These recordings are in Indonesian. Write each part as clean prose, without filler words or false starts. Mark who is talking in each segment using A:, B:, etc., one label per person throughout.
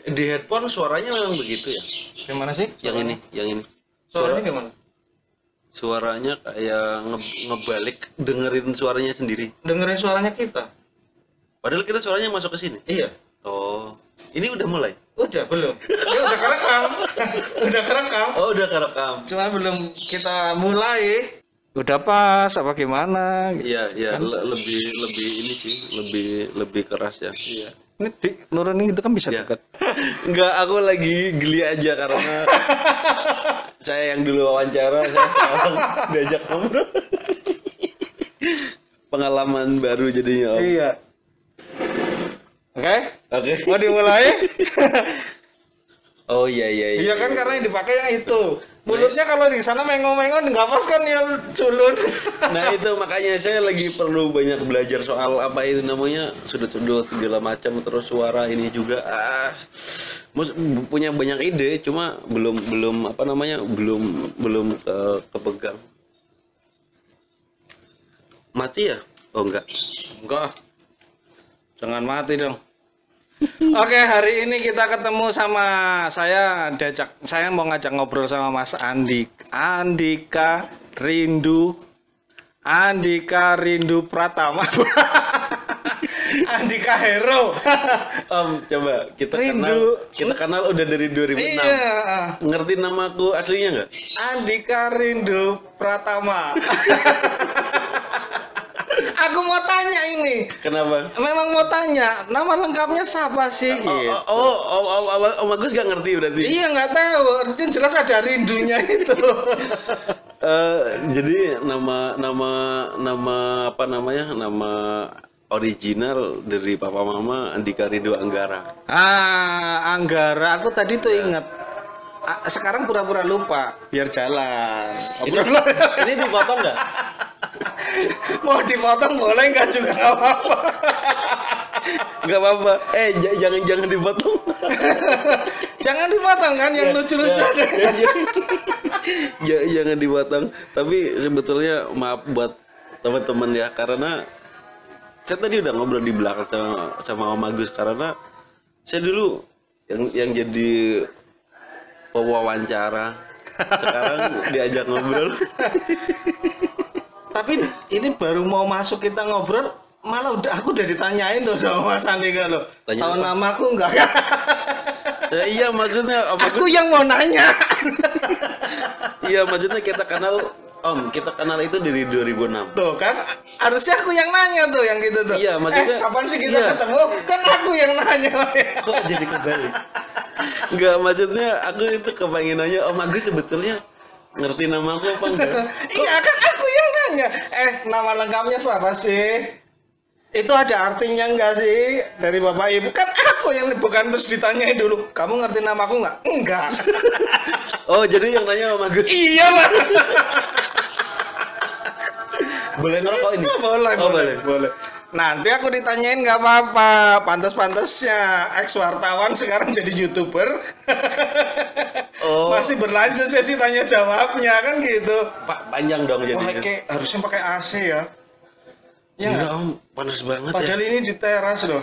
A: Di headphone suaranya memang begitu ya.
B: Gimana sih?
A: Yang ini.
B: Suaranya gimana?
A: Suaranya kayak ngebalik dengerin suaranya sendiri.
B: Dengerin suaranya kita.
A: Padahal kita suaranya masuk ke sini.
B: Iya.
A: Oh, ini udah mulai.
B: Udah belum? Ya udah kerekam. Udah kerekam.
A: Oh, udah kerekam.
B: Cuma belum kita mulai. Udah pas apa gimana?
A: Iya,
B: Kan?
A: lebih ini sih, lebih keras ya.
B: Iya. Ini nurunin itu kan bisa
A: Ya.
B: dekat.
A: Enggak, aku lagi geli aja karena saya yang dulu wawancara, saya sekarang diajak ngobrol. Pengalaman baru jadinya, Om.
B: Iya. Oke?
A: Oke.
B: Mau dimulai?
A: Oh iya.
B: Iya kan karena yang dipakai yang itu. Mulutnya kalau di sana mengong-mengon nggak pas kan ya culun.
A: Nah itu makanya saya lagi perlu banyak belajar soal apa itu namanya sudut-sudut segala macam, terus suara ini juga. Punya banyak ide, cuma belum apa namanya belum kepegang. Mati ya? Oh enggak.
B: Enggak. Jangan mati dong. Oke, hari ini kita ketemu sama saya mau ngajak ngobrol sama Mas Andika Rindu Pratama. Andika Hero.
A: Om, coba kita
B: Rindu.
A: kenal udah dari 2006.
B: Iya.
A: Ngerti nama aku aslinya nggak?
B: Andika Rindu Pratama. Aku mau tanya ini.
A: Kenapa?
B: Memang mau tanya, nama lengkapnya siapa sih? Gitu.
A: Om Agus gak ngerti berarti?
B: Iya nggak tahu, yang jelas ada rindunya itu.
A: Jadi nama apa namanya, nama original dari papa mama Andika Rindu Anggara.
B: Anggara, aku tadi tuh inget. Sekarang pura-pura lupa, biar jalan.
A: Ini dipotong nggak?
B: Mau dipotong boleh nggak juga nggak apa-apa.
A: Nggak apa-apa. Jangan dipotong.
B: Jangan dipotong kan yang lucu-lucu aja.
A: Jangan dipotong. Tapi sebetulnya maaf buat teman-teman ya, karena saya tadi udah ngobrol di belakang sama Om Agus, karena saya dulu yang jadi pewawancara, sekarang diajak ngobrol.
B: Tapi ini baru mau masuk kita ngobrol, malah aku udah ditanyain loh sama Mas Andika loh.
A: Tanya
B: Tahu
A: apa?
B: namaku enggak?
A: Iya maksudnya Om Agus.
B: Aku yang mau nanya.
A: Iya maksudnya kita kenal itu dari 2006.
B: Tuh kan, harusnya aku yang nanya tuh yang gitu tuh.
A: Iya, maksudnya
B: kapan sih kita
A: iya.
B: ketemu? Kan aku yang nanya.
A: Kok jadi kebalik? Enggak, maksudnya aku itu kepengenannya Om Agus sebetulnya ngerti nama aku apa enggak?
B: Iya kan aku yang nanya. Nama lengkapnya siapa sih? Itu ada artinya enggak sih dari Bapak Ibu? Kan aku yang bukan terus ditanyain dulu. Kamu ngerti namaku enggak? Enggak.
A: Oh, jadi yang nanya Om Agus.
B: Iya lah.
A: Boleh ngerokok ini?
B: Boleh. Nanti aku ditanyain nggak apa-apa. Pantas-pantasnya ex-wartawan sekarang jadi YouTuber.
A: Oh.
B: Masih berlanjut sesi tanya jawabnya kan gitu.
A: Pak, panjang dong
B: Wah,
A: jadinya.
B: harusnya pakai AC ya.
A: Ya,
B: Ya.
A: Om, panas banget
B: Padahal
A: ya.
B: ini di teras loh.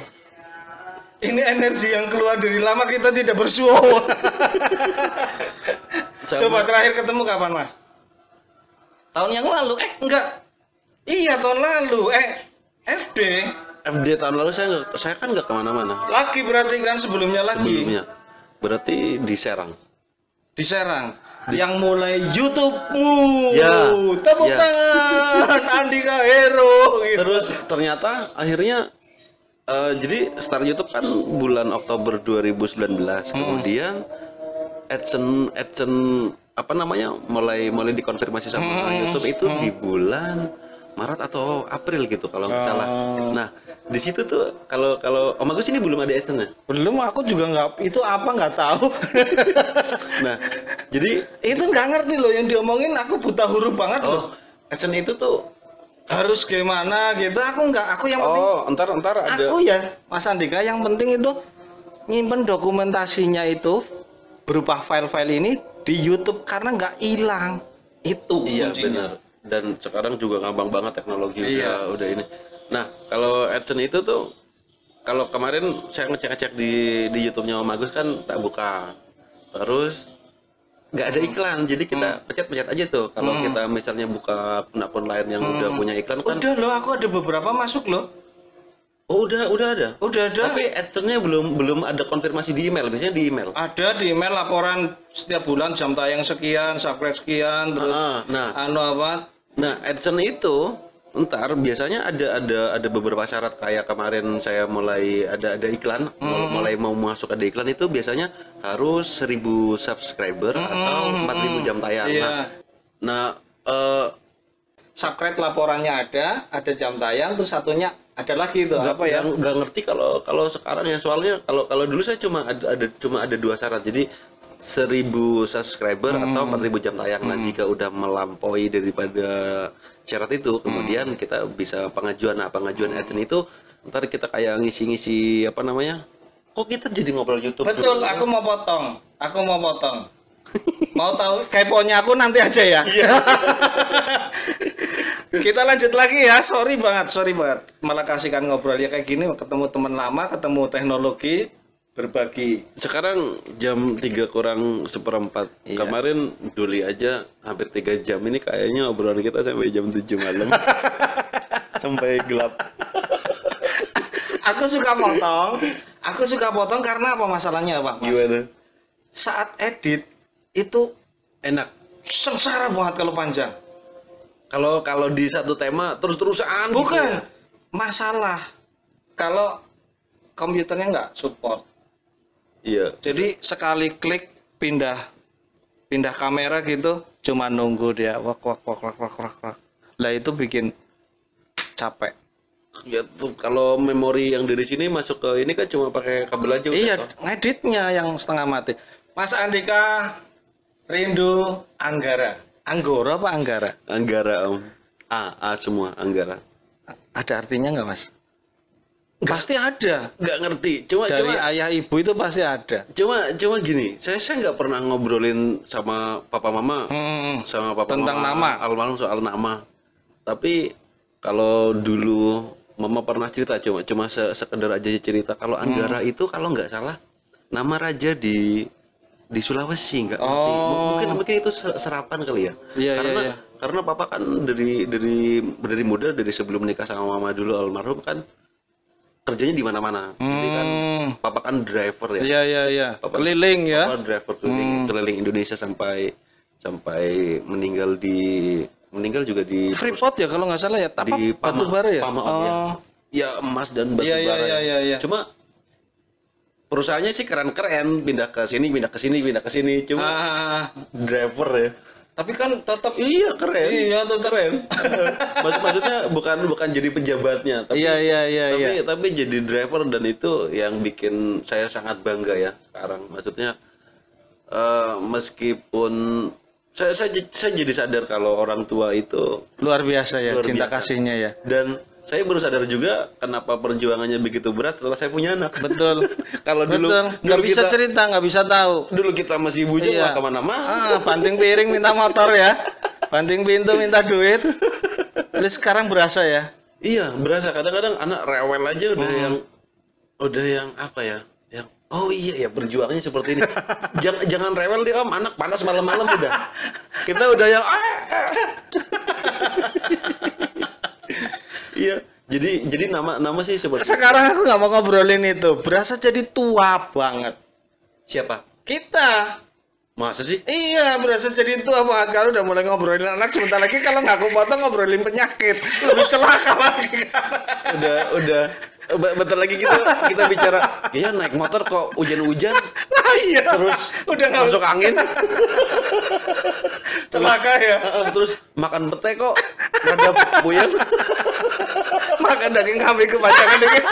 B: Ini energi yang keluar dari lama kita tidak bersuara. Coba terakhir ketemu kapan, Mas? Tahun yang lalu? Enggak. Iya, tahun lalu. FD
A: tahun lalu saya kan nggak kemana-mana.
B: lagi berarti kan sebelumnya lagi.
A: Sebelumnya. Berarti di Serang.
B: Di Serang. Yang mulai YouTube-mu.
A: Ya,
B: Tepuk
A: ya.
B: tangan Andika Hero gitu.
A: Terus ternyata akhirnya jadi start YouTube kan bulan Oktober 2019. Kemudian AdSense apa namanya mulai dikonfirmasi sama YouTube itu di bulan Maret atau April gitu kalau nggak salah. Nah di situ tuh kalau Om Agus ini belum ada AdSense-nya.
B: Belum, aku juga nggak, itu apa nggak tahu.
A: Nah jadi
B: Itu nggak ngerti loh yang diomongin, aku buta huruf banget loh.
A: AdSense itu tuh
B: Harus gimana gitu, aku yang penting
A: entar ada.
B: aku ya Mas Andika, yang penting itu nyimpen dokumentasinya itu berupa file-file ini di YouTube karena nggak hilang. Itu
A: Iya
B: kuncinya.
A: benar. Dan sekarang juga gampang banget teknologi
B: Iya.
A: udah ini. Nah kalau AdSense itu tuh kalau kemarin saya ngecek-ngecek di YouTube-nya Om Agus kan tak buka. Terus nggak ada iklan, jadi kita pencet-pencet aja tuh. Kalau kita misalnya buka akun lain yang udah punya iklan kan.
B: Udah loh, aku ada beberapa masuk loh.
A: Oh, udah ada.
B: Udah ada.
A: Tapi AdSense-nya belum ada konfirmasi di email, biasanya di email.
B: Ada di email laporan setiap bulan jam tayang sekian, subscribe sekian, terus
A: Nah, AdSense itu ntar biasanya ada beberapa syarat, kayak kemarin saya mulai ada iklan, mulai mau masuk ada iklan itu biasanya harus 1000 subscriber atau 4000 jam tayang.
B: Iya.
A: Nah,
B: subscribe laporannya ada jam tayang, terus satunya ada lagi itu apa ya?
A: Nggak ngerti kalau sekarang ya, soalnya kalau dulu saya cuma ada 2 syarat. Jadi 1000 subscriber atau 4000 jam tayang. Nah, jika udah melampaui daripada syarat itu, kemudian kita bisa pengajuan. Nah, pengajuan AdSense itu ntar kita kayak ngisi-ngisi apa namanya? Kok kita jadi ngobrol YouTube?
B: Betul,
A: dulu?
B: aku mau potong. Mau tahu keponya aku nanti aja ya. Kita lanjut lagi ya. Sorry banget. Malah kasihkan ngobrol ya kayak gini, ketemu teman lama, ketemu teknologi, berbagi.
A: Sekarang jam 3 kurang 1/4.
B: Iya.
A: Kemarin Duli aja hampir 3 jam. Ini kayaknya obrolan kita sampai jam 7 malam. Sampai gelap.
B: Aku suka potong karena apa masalahnya, Pak? Mas?
A: Gimana?
B: Saat edit itu
A: Enak.
B: sengsara banget kalau panjang.
A: Kalau di satu tema terus-terusan
B: Bukan
A: gitu ya?
B: masalah kalau komputernya nggak support.
A: Iya.
B: Jadi sekali klik pindah kamera gitu, cuma nunggu dia wak. Lah itu bikin capek.
A: Ya tuh, kalau memori yang dari sini masuk ke ini kan cuma pakai kabel aja udah.
B: Iya,
A: toh.
B: ngeditnya yang setengah mati. Mas Andika rindu Anggara. Anggora apa Anggara?
A: Anggara Om. A semua Anggara.
B: Ada artinya nggak, Mas? Pasti ada.
A: Nggak ngerti. Cuma
B: Dari ayah ibu itu pasti ada.
A: cuma gini. Saya nggak pernah ngobrolin sama papa mama. Sama papa
B: Tentang
A: mama
B: nama.
A: almarhum soal nama. Tapi kalau dulu mama pernah cerita, cuma sekedar aja cerita kalau Anggara itu kalau nggak salah nama raja di Sulawesi, nggak ngerti. Mungkin itu serapan kali ya.
B: Iya,
A: karena papa kan dari muda, dari sebelum menikah sama mama dulu almarhum kan kerjanya di mana-mana. Jadi kan papa kan driver ya.
B: Iya.
A: Papa,
B: Keliling ya.
A: Papa driver keliling Indonesia sampai meninggal juga di
B: Freeport ya kalau nggak salah ya.
A: di
B: Batubara ya.
A: Ya emas dan batu bara.
B: Iya.
A: Cuma perusahaannya sih keren-keren, pindah ke sini. Cuma driver ya.
B: Tapi kan tetap
A: Iya keren.
B: Iya, tetap
A: keren. Maksudnya bukan jadi pejabatnya, tapi
B: Iya.
A: tapi jadi driver, dan itu yang bikin saya sangat bangga ya sekarang. Maksudnya meskipun saya jadi sadar kalau orang tua itu
B: luar biasa ya,
A: luar
B: cinta
A: biasa.
B: kasihnya ya.
A: Dan saya baru sadar juga kenapa perjuangannya begitu berat setelah saya punya anak.
B: Betul.
A: Kalau dulu
B: nggak bisa cerita, nggak bisa tahu.
A: Dulu kita masih bujang,
B: Iya.
A: nggak kemana-mana.
B: Banting piring minta motor ya, banting pintu minta duit. Terus sekarang berasa ya.
A: Iya, berasa kadang-kadang anak rewel aja udah yang apa ya? Yang oh iya ya, perjuangannya seperti ini. jangan rewel deh Om, anak panas malam-malam udah. Kita udah yang Iya, jadi nama sih seperti
B: Sekarang aku nggak mau ngobrolin itu, berasa jadi tua banget.
A: siapa?
B: Kita.
A: Masa sih?
B: Iya, berasa jadi tua banget kalau udah mulai ngobrolin anak. Sebentar lagi kalau nggak aku potong ngobrolin penyakit, lebih celaka lagi.
A: Udah. Bentar lagi kita bicara. Iya, naik motor kok hujan-hujan.
B: Iya.
A: Terus
B: udah nggak
A: masuk angin.
B: Celaka ya.
A: Terus makan pete kok rada buyang.
B: Makan daging kambing kepanjangan dikit.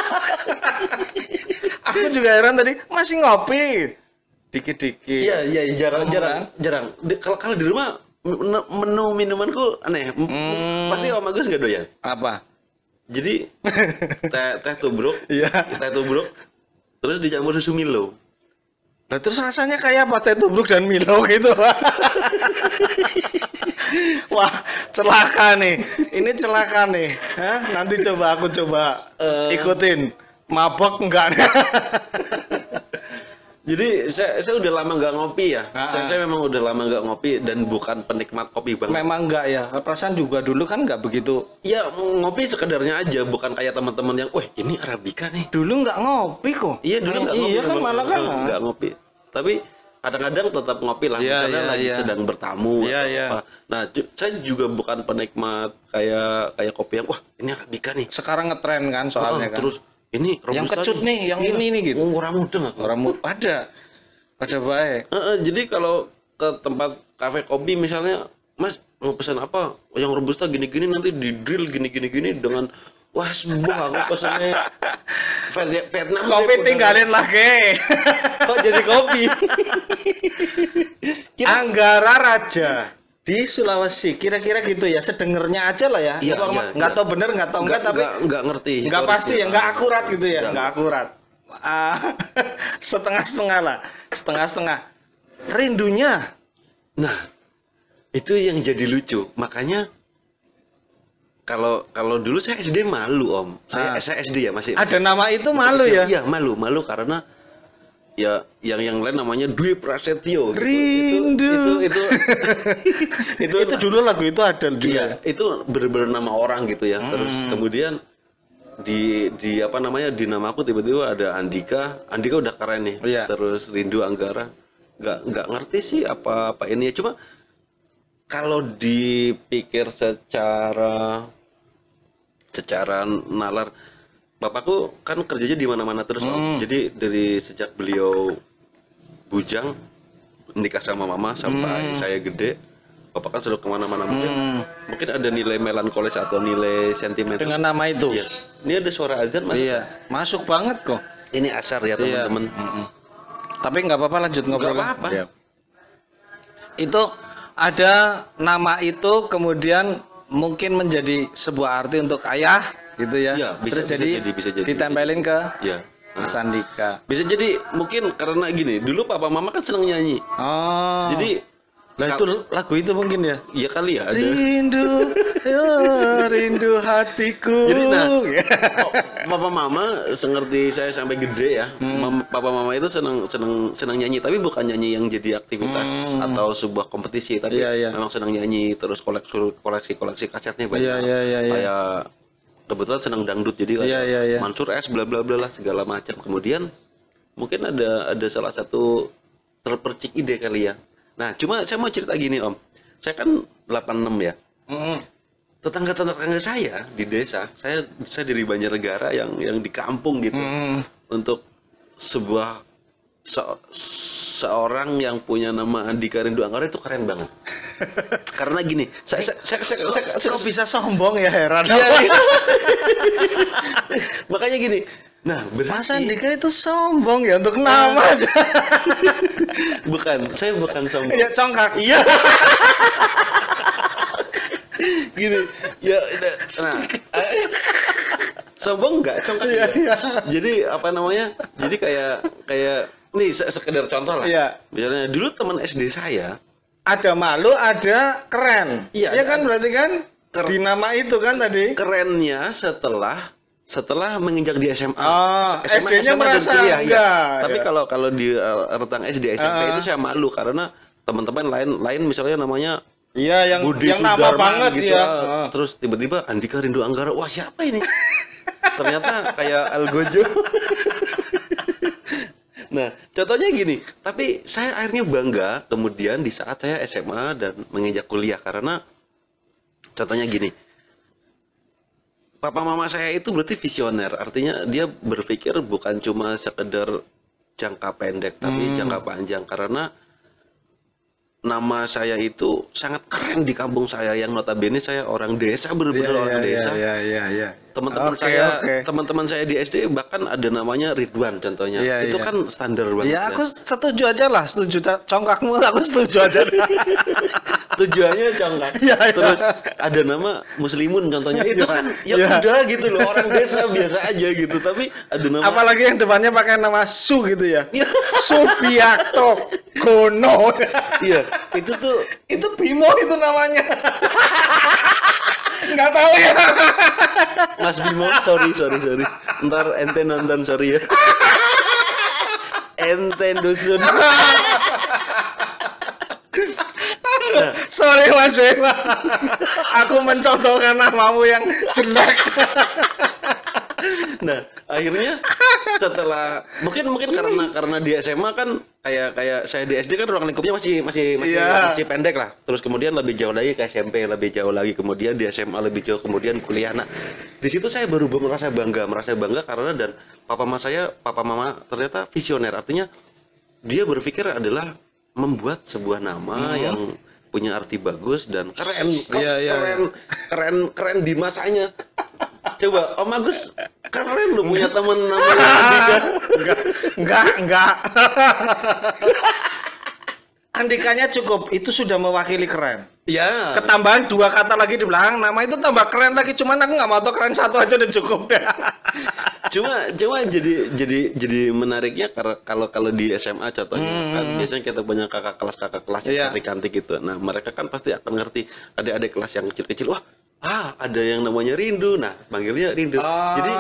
B: Aku juga heran tadi masih ngopi. Dikit-dikit.
A: Iya, jarang. Kalau di rumah menu minumanku aneh. Pasti Om Agus nggak doyan.
B: Apa?
A: Jadi teh tubruk.
B: Iya.
A: Teh tubruk. Terus dicampur susu Milo.
B: Nah, terus rasanya kayak apa? Teh tubruk dan Milo gitu. Wah, celaka nih. Ini celaka nih. Hah? Nanti aku coba ikutin. Mabok enggak?
A: Jadi saya udah lama nggak ngopi ya.
B: Ah.
A: Saya memang udah lama nggak ngopi dan bukan penikmat kopi banget.
B: Memang enggak ya. Perasaan juga dulu kan enggak begitu.
A: Ya ngopi sekedarnya aja, bukan kayak teman-teman yang, wah ini arabica nih.
B: Dulu enggak ngopi kok.
A: Iya dulu nggak ngopi.
B: Iya kan
A: memang.
B: malah kan.
A: Nggak ngopi. Tapi kadang-kadang tetap ngopi lah.
B: Iya,
A: Misalnya
B: iya,
A: lagi
B: iya.
A: sedang bertamu.
B: Iya,
A: atau
B: iya.
A: apa. Nah saya juga bukan penikmat kayak kopi yang, wah ini arabica nih.
B: Sekarang ngetren kan soalnya kan.
A: Terus ini
B: yang
A: robusta
B: kecut nih, yang ini nih gitu.
A: Orang muda aku.
B: Orang pada baik.
A: Jadi kalau ke tempat kafe kopi misalnya, Mas mau pesan apa? Yang robusta gini-gini nanti di drill gini-gini dengan wah sembuh aku pesannya Vietnam.
B: Kopi tinggalin lagi.
A: Kok jadi kopi?
B: Anggara Raja di Sulawesi, kira-kira gitu ya. Sedengernya aja lah ya.
A: Iya, iya,
B: nggak
A: iya.
B: tahu bener, nggak tahu enggak, tapi
A: nggak ngerti.
B: nggak pasti ya, nggak akurat gitu ya,
A: Nggak.
B: nggak akurat. Setengah-setengah lah, setengah-setengah. Rindunya.
A: Nah, itu yang jadi lucu. Makanya kalau dulu saya SD malu, Om. Saya SD ya masih.
B: Ada nama itu malu
A: kecil.
B: ya.
A: Iya, malu karena ya yang lain namanya Dwi Prasetyo. Gitu.
B: Rindu.
A: Itu
B: Itu dulu lagu itu ada juga.
A: Iya, itu bener-bener nama orang gitu ya. Terus kemudian di apa namanya, di nama aku tiba-tiba ada Andika udah keren nih.
B: Iya.
A: Terus Rindu Anggara nggak ngerti sih apa ini ya, cuma kalau dipikir secara nalar, bapakku kan kerjanya di mana-mana terus Om. Jadi dari sejak beliau bujang nikah sama mama sampai saya gede, bapak kan selalu kemana-mana. Mungkin ada nilai melankolis atau nilai sentimental
B: Dengan nama itu.
A: Iya. Ini ada suara azan masuk.
B: Iya, masuk banget kok.
A: Ini asar ya
B: Iya.
A: teman-teman.
B: Tapi nggak apa-apa, lanjut ngobrol.
A: Nggak apa-apa.
B: Iya. Itu ada nama itu kemudian mungkin menjadi sebuah arti untuk ayah gitu ya.
A: Iya, bisa jadi.
B: ditempelin ke
A: Iya.
B: Mas Andika.
A: Bisa jadi mungkin karena gini, dulu papa mama kan seneng nyanyi.
B: Oh.
A: Jadi
B: itu lagu itu mungkin ya.
A: iya kali ya ada.
B: Rindu, rindu hatiku.
A: Jadi papa mama sengerti saya sampai gede ya. Papa mama itu senang nyanyi, tapi bukan nyanyi yang jadi aktivitas atau sebuah kompetisi, tapi
B: Iya.
A: memang senang nyanyi, terus koleksi kasetnya banyak.
B: Iya.
A: Kayak kebetulan senang dangdut, jadi kayak
B: Iya.
A: Mansur S bla bla bla lah segala macam. Kemudian mungkin ada salah satu terpercik ide kali ya. Nah, cuma saya mau cerita gini Om. Saya kan 86 ya. Tetangga-tetangga saya di desa, saya dari Banjarnegara yang di kampung gitu. Untuk sebuah seorang yang punya nama Andika Rindu Anggara itu keren banget. Karena gini, saya
B: Kok bisa sombong ya, heran.
A: Iya. Makanya gini. Nah,
B: Mas
A: berarti
B: Andika itu sombong ya untuk nama aja.
A: bukan, saya bukan sombong.
B: Ya congkak.
A: Iya. Gini, ya nah, sombong enggak, congkak
B: Iya,
A: juga.
B: iya.
A: Jadi apa namanya? Jadi kayak nih sekedar contoh lah.
B: Iya.
A: Misalnya dulu teman SD saya,
B: Ada malu, ada keren.
A: Iya,
B: Ya
A: ada-
B: kan berarti kan di nama itu kan tadi.
A: kerennya setelah menginjak di SMA.
B: SD-nya
A: dan
B: merasa
A: kuliah, ya.
B: enggak,
A: Tapi
B: ya.
A: kalau di rentang SD SMP itu saya malu karena teman-teman lain misalnya namanya
B: Iya,
A: Budi
B: yang nama
A: Sudarman
B: banget
A: gitu.
B: ya.
A: Terus tiba-tiba Andika Rindu Anggara. Wah, siapa ini? Ternyata kayak Algojo. Nah, contohnya gini. Tapi saya akhirnya bangga kemudian di saat saya SMA dan menginjak kuliah karena contohnya gini. Papa mama saya itu berarti visioner. Artinya dia berpikir bukan cuma sekedar jangka pendek tapi jangka panjang, karena nama saya itu sangat keren di kampung saya yang notabene saya orang desa, benar-benar orang desa.
B: Iya.
A: Teman-teman teman-teman saya di SD bahkan ada namanya Ridwan contohnya.
B: Iya,
A: Itu
B: iya.
A: kan standar banget.
B: Ya aku setuju aja lah, setuju congkakmu aku setuju aja.
A: Tujuannya congkak.
B: Iya, iya.
A: Terus ada nama Muslimun contohnya. Itu kan ya
B: Iya.
A: udah gitu loh, orang desa biasa aja gitu. Tapi ada nama
B: Apalagi yang depannya pakai nama Su gitu ya.
A: Iya.
B: Subiakto Gono.
A: Iya, itu tuh
B: Itu Bimo itu namanya. Nggak tahu ya.
A: Mas Bimo, sorry. Ntar ente nonton, sorry ya. Ente dusun.
B: Sorry Mas Bima. Aku mencontohkan namamu yang jelek.
A: Nah, akhirnya setelah mungkin karena di SMA kan kayak saya di SD kan ruang lingkupnya masih
B: Iya.
A: masih pendek lah. Terus kemudian lebih jauh lagi ke SMP, lebih jauh lagi kemudian di SMA lebih jauh, kemudian kuliah. Nah, di situ saya baru merasa bangga karena dan papa mama ternyata visioner. Artinya dia berpikir adalah membuat sebuah nama yang punya arti bagus dan keren, keren di masanya. Coba Om Agus keren lu punya temen namanya Andika.
B: Enggak. Andikanya cukup, itu sudah mewakili keren.
A: Ya.
B: Ketambahan 2 kata lagi di belakang, nama itu tambah keren lagi. Cuman aku nggak mau tau keren 1 aja udah cukup deh.
A: Cuma jadi menariknya kalau di SMA contohnya kan biasanya kita punya kakak kelas yang cantik-cantik gitu. Nah, mereka kan pasti akan ngerti adik-adik kelas yang kecil-kecil, wah, ada yang namanya Rindu. Nah, panggilnya Rindu. Jadi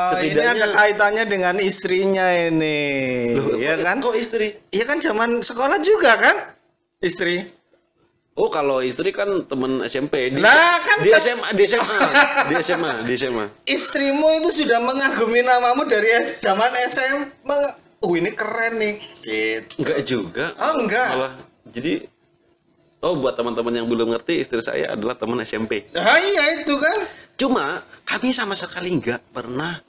A: setidaknya
B: ini ada kaitannya dengan istrinya ini.
A: Loh,
B: Iya kan?
A: Kok istri?
B: Iya kan zaman sekolah juga kan? Istri.
A: Oh, kalau istri kan temen SMP.
B: Lah, kan
A: di SMA.
B: Istrimu itu sudah mengagumi namamu dari zaman SMA. Ini keren nih. Gitu.
A: Enggak juga.
B: Oh, enggak.
A: Malah jadi buat teman-teman yang belum ngerti, istri saya adalah teman SMP.
B: Nah, iya itu kan.
A: Cuma kami sama sekali nggak pernah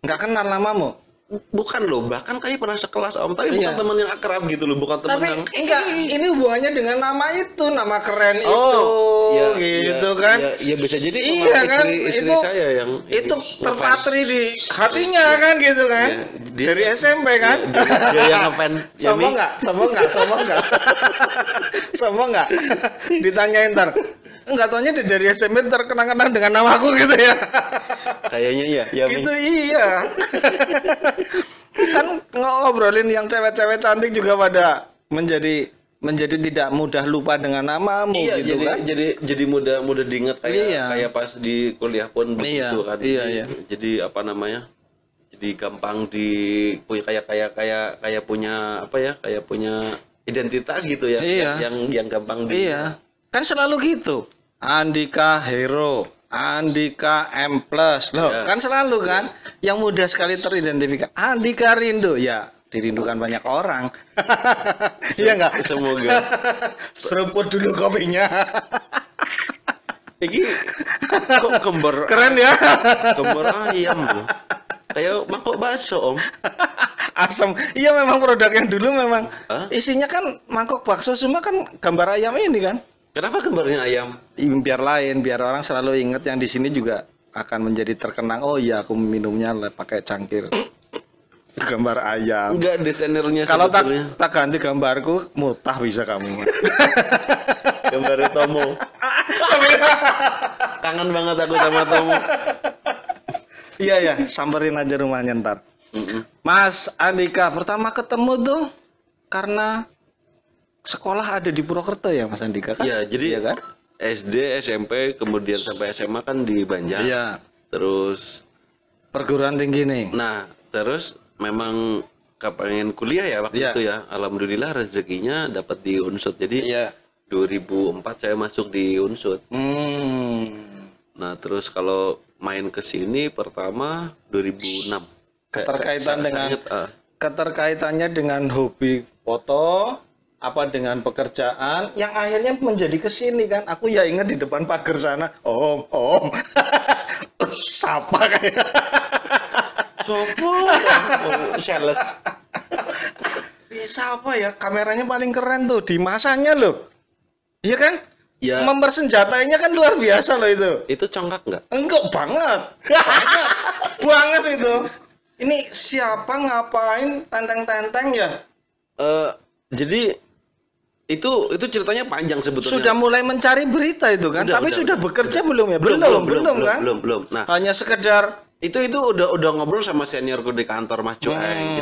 B: Kenal namamu.
A: Bukan loh, bahkan kayak pernah sekelas Om, tapi bukan teman yang akrab gitu loh, bukan teman
B: tapi
A: yang
B: enggak, ini hubungannya dengan nama itu, nama keren itu, gitu kan?
A: Ya bisa jadi
B: iya kan,
A: istri
B: itu
A: saya yang
B: itu terpatri di hatinya kan, gitu kan? Dari SMP kan?
A: Dia yang ngefan.
B: Sombong nggak? Ditanyain ntar. Enggak taunya dari SMP terkenang-kenang dengan namaku gitu ya.
A: Kayaknya ya.
B: Gitu iya. Kan ngobrolin yang cewek-cewek cantik juga pada menjadi tidak mudah lupa dengan namamu gitu kan.
A: Jadi mudah diingat kayak pas di kuliah pun begitu kan.
B: Iya.
A: Jadi apa namanya? Jadi gampang punya kayak punya apa ya? Kayak punya identitas gitu ya.
B: Iya.
A: Yang gampang
B: Iya. Kan selalu gitu. Andika Hero, Andika M+. Loh, kan selalu kan yang mudah sekali teridentifikasi. Andika Rindu, ya dirindukan banyak orang. Iya enggak?
A: Semoga.
B: Seruput dulu kopinya.
A: Ini kok kembar.
B: Keren ya?
A: Kembar ayam loh. Kayak mangkok bakso, Om.
B: Asam. Iya memang produk yang dulu memang isinya kan mangkok bakso, semua kan gambar ayam ini kan.
A: Kenapa gambarnya ayam?
B: Biar orang selalu ingat yang di sini juga akan menjadi terkenang. Oh iya, aku minumnya pakai cangkir gambar ayam.
A: Enggak, desainernya
B: kalau tak ganti gambarku mutah bisa kamu.
A: Gambar Tomo. Kangen banget aku sama Tomo.
B: Iya, samperin aja rumahnya ntar. Mas Andika pertama ketemu tuh karena sekolah ada di Purwokerto ya Mas Andika kan?
A: Iya, jadi
B: iya kan?
A: SD, SMP, kemudian sampai SMA kan di Banjar.
B: Iya.
A: Terus
B: perguruan tinggi nih.
A: Nah, terus memang kepengen kuliah ya waktu itu ya. Alhamdulillah rezekinya dapat di Unsud. Jadi 2004 saya masuk di Unsud. Nah, terus kalau main ke sini pertama 2006.
B: Keterkaitannya dengan hobi foto apa dengan pekerjaan yang akhirnya menjadi kesini kan. Aku ya ingat di depan pagar sana, om sapa kayak sales bisa apa ya, kameranya paling keren tuh di masanya loh, iya kan ya. Mempersenjatainya kan luar biasa loh itu
A: congkak nggak?
B: Enggak banget. Banget itu. Ini siapa ngapain tenteng-tenteng ya?
A: Jadi itu ceritanya panjang sebetulnya.
B: Sudah mulai mencari berita itu kan, tapi sudah bekerja belum ya? Belum kan?
A: Belum. Nah,
B: hanya sekedar
A: itu udah ngobrol sama seniorku di kantor Mas Cueng.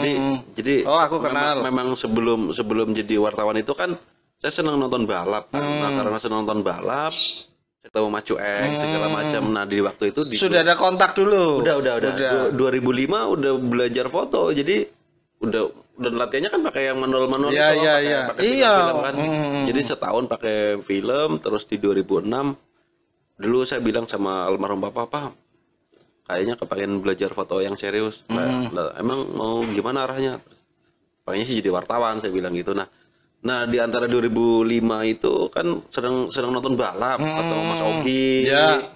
A: Jadi
B: aku kenal.
A: Memang sebelum jadi wartawan itu kan saya senang nonton balap kan. Nah, karena senang nonton balap, ketemu Mas Cueng segala macam. Nah, di waktu itu
B: Sudah ada kontak dulu.
A: Udah. 2005 udah belajar foto. Jadi udah latihannya kan pakai yang manual
B: Iya,
A: itu,
B: iya.
A: pakai
B: Iya.
A: film kan. Jadi setahun pakai film, terus di 2006 dulu saya bilang sama almarhum Papa, kayaknya kepengen belajar foto yang serius. Lah, emang mau gimana arahnya? Pengennya sih jadi wartawan, saya bilang gitu. Nah di antara 2005 itu kan sedang nonton balap, ketemu Mas Ogi,
B: Ya.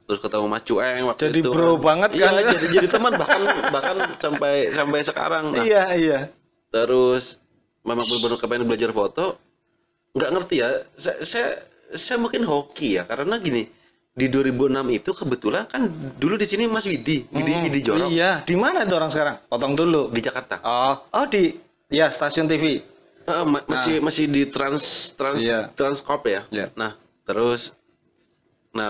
A: terus ketemu Mas Cueng waktu
B: Jadi
A: itu.
B: bro banget kan?
A: Iya, jadi teman bahkan sampai sekarang. Nah,
B: Iya.
A: terus memang benar-benar kepengen belajar foto. Nggak ngerti ya, saya mungkin hoki ya, karena gini, di 2006 itu kebetulan kan dulu di sini Mas Widi Jorok
B: Iya. Di mana itu orang sekarang? Potong dulu.
A: di Jakarta.
B: Oh di ya stasiun TV.
A: Masih di
B: Iya.
A: Transcorp ya.
B: Iya.
A: Nah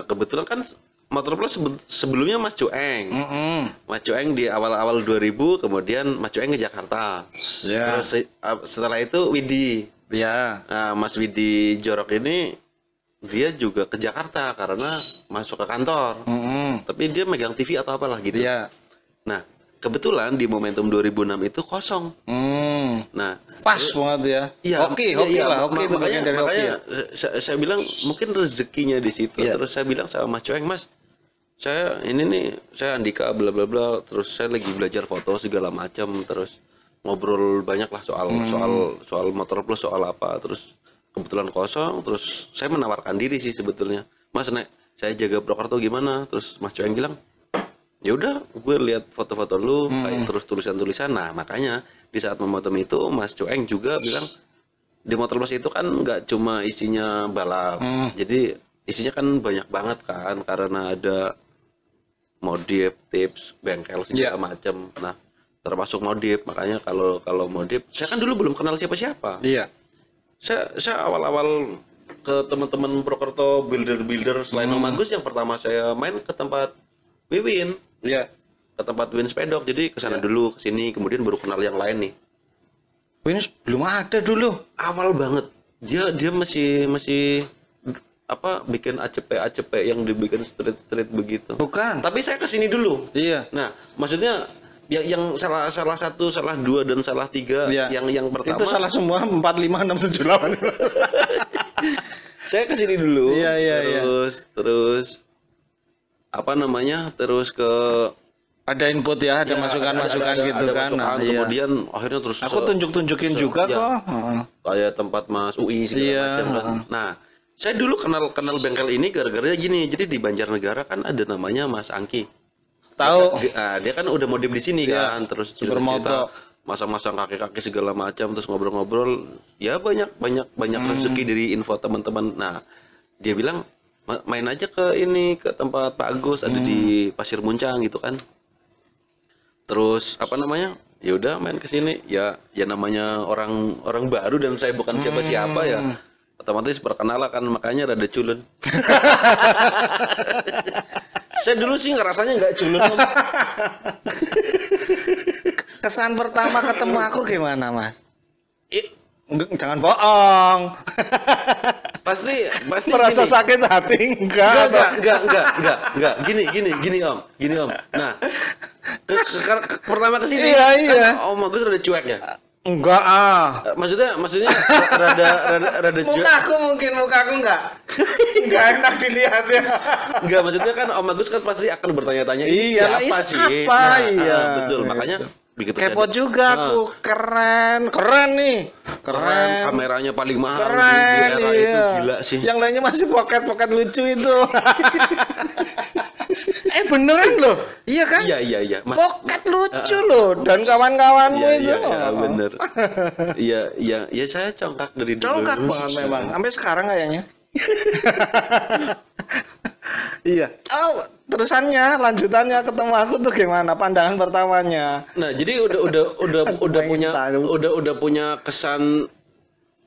A: kebetulan kan Motorplus sebelumnya Mas Cueng. Mas Cueng di awal-awal 2000, kemudian Mas Cueng ke Jakarta.
B: Ya.
A: Terus setelah itu Widi.
B: Ya.
A: Nah, Mas Widi Jorok ini dia juga ke Jakarta karena masuk ke kantor. Tapi dia megang TV atau apalah gitu.
B: Iya.
A: Nah, kebetulan di momentum 2006 itu kosong. Nah,
B: Pas banget ya.
A: iya,
B: Hoki
A: iya,
B: lah. Hoki itu bagian dari hoki ya.
A: saya bilang mungkin rezekinya di situ.
B: Iya.
A: Terus saya bilang sama Mas Cueng, Mas, saya ini nih, saya Andika bla bla bla, terus saya lagi belajar foto segala macam, terus ngobrol banyak lah soal motor plus, soal apa, terus kebetulan kosong, terus saya menawarkan diri sih sebetulnya, Mas, Nek, saya jaga Prokerto gimana? Terus Mas Cueng bilang, ya udah, gue lihat foto-foto lu, kayak terus tulisan-tulisan. Nah, makanya di saat memotong itu Mas Cueng juga bilang di motor plus itu kan nggak cuma isinya balap, jadi isinya kan banyak banget kan, karena ada modif, tips, bengkel segala macam. Nah, termasuk modif. Makanya kalau modif, saya kan dulu belum kenal siapa-siapa.
B: Iya.
A: Saya awal-awal ke teman-teman Prokerto, builder selain Om Agus, yang pertama saya main ke tempat Wiwin.
B: Iya.
A: Ke tempat Win Spedok. Jadi ke sana dulu, ke sini, kemudian baru kenal yang lain nih.
B: Wins belum ada dulu.
A: Awal banget. Dia masih apa, bikin ACP yang dibikin street begitu.
B: Bukan.
A: Tapi saya kesini dulu.
B: Iya.
A: Nah, maksudnya yang salah satu, salah dua, dan salah tiga.
B: Iya.
A: Yang pertama
B: Itu salah semua 4, 5, 6, 7, 8.
A: saya kesini dulu.
B: Iya.
A: Terus apa namanya? Terus ke
B: Ada input ya, ada
A: ya,
B: masukan-masukan gitu
A: ada
B: kan.
A: masukan,
B: Nah, iya.
A: kemudian akhirnya terus
B: Aku tunjukin juga
A: ya,
B: kok.
A: kayak tempat Mas UI segala
B: Iya.
A: macam kan. Nah, saya dulu kenal bengkel ini gara-gara gini. Jadi di Banjarnegara kan ada namanya Mas Angki.
B: Tahu.
A: Dia kan udah modif di sini
B: Iya.
A: kan, terus
B: Supermoto.
A: masang-masang kaki-kaki segala macam, terus ngobrol-ngobrol. Ya banyak rezeki dari info teman-teman. Nah, dia bilang main aja ke tempat Pak Agus, ada di Pasir Muncang gitu kan. Terus apa namanya? Ya udah main ke sini. Ya namanya orang baru dan saya bukan siapa-siapa ya. Otomatis perkenalan kan, makanya rada culun. Saya dulu sih ngerasanya nggak culun.
B: Kesan pertama ketemu aku gimana, Mas? Jangan bohong.
A: Pasti
B: Merasa
A: gini.
B: sakit hati enggak?
A: Enggak. Gini Om. Nah, pertama kesini
B: Iya.
A: kan Om Agus rada cuek ya.
B: Enggak
A: Maksudnya rada cuek.
B: Mukaku enggak enak dilihat ya.
A: Enggak, maksudnya kan Om Agus kan pasti akan bertanya-tanya,
B: Iya,
A: siapa sih?
B: siapa? Iya.
A: Betul, makanya begitu
B: Kepo juga aku, keren nih.
A: keren, kameranya paling mahal di
B: Keren,
A: era
B: iya.
A: itu, gila sih.
B: Yang lainnya masih pocket lucu itu. Beneran loh. Iya kan?
A: Iya.
B: Pocket lucu loh, dan kawan-kawanmu itu.
A: Iya, bener. Iya, saya congkak dari dulu.
B: Congkak banget memang. Sampai sekarang kayaknya. Iya. Terusannya, lanjutannya ketemu aku tuh gimana? Pandangan pertamanya.
A: Nah, jadi udah punya kesan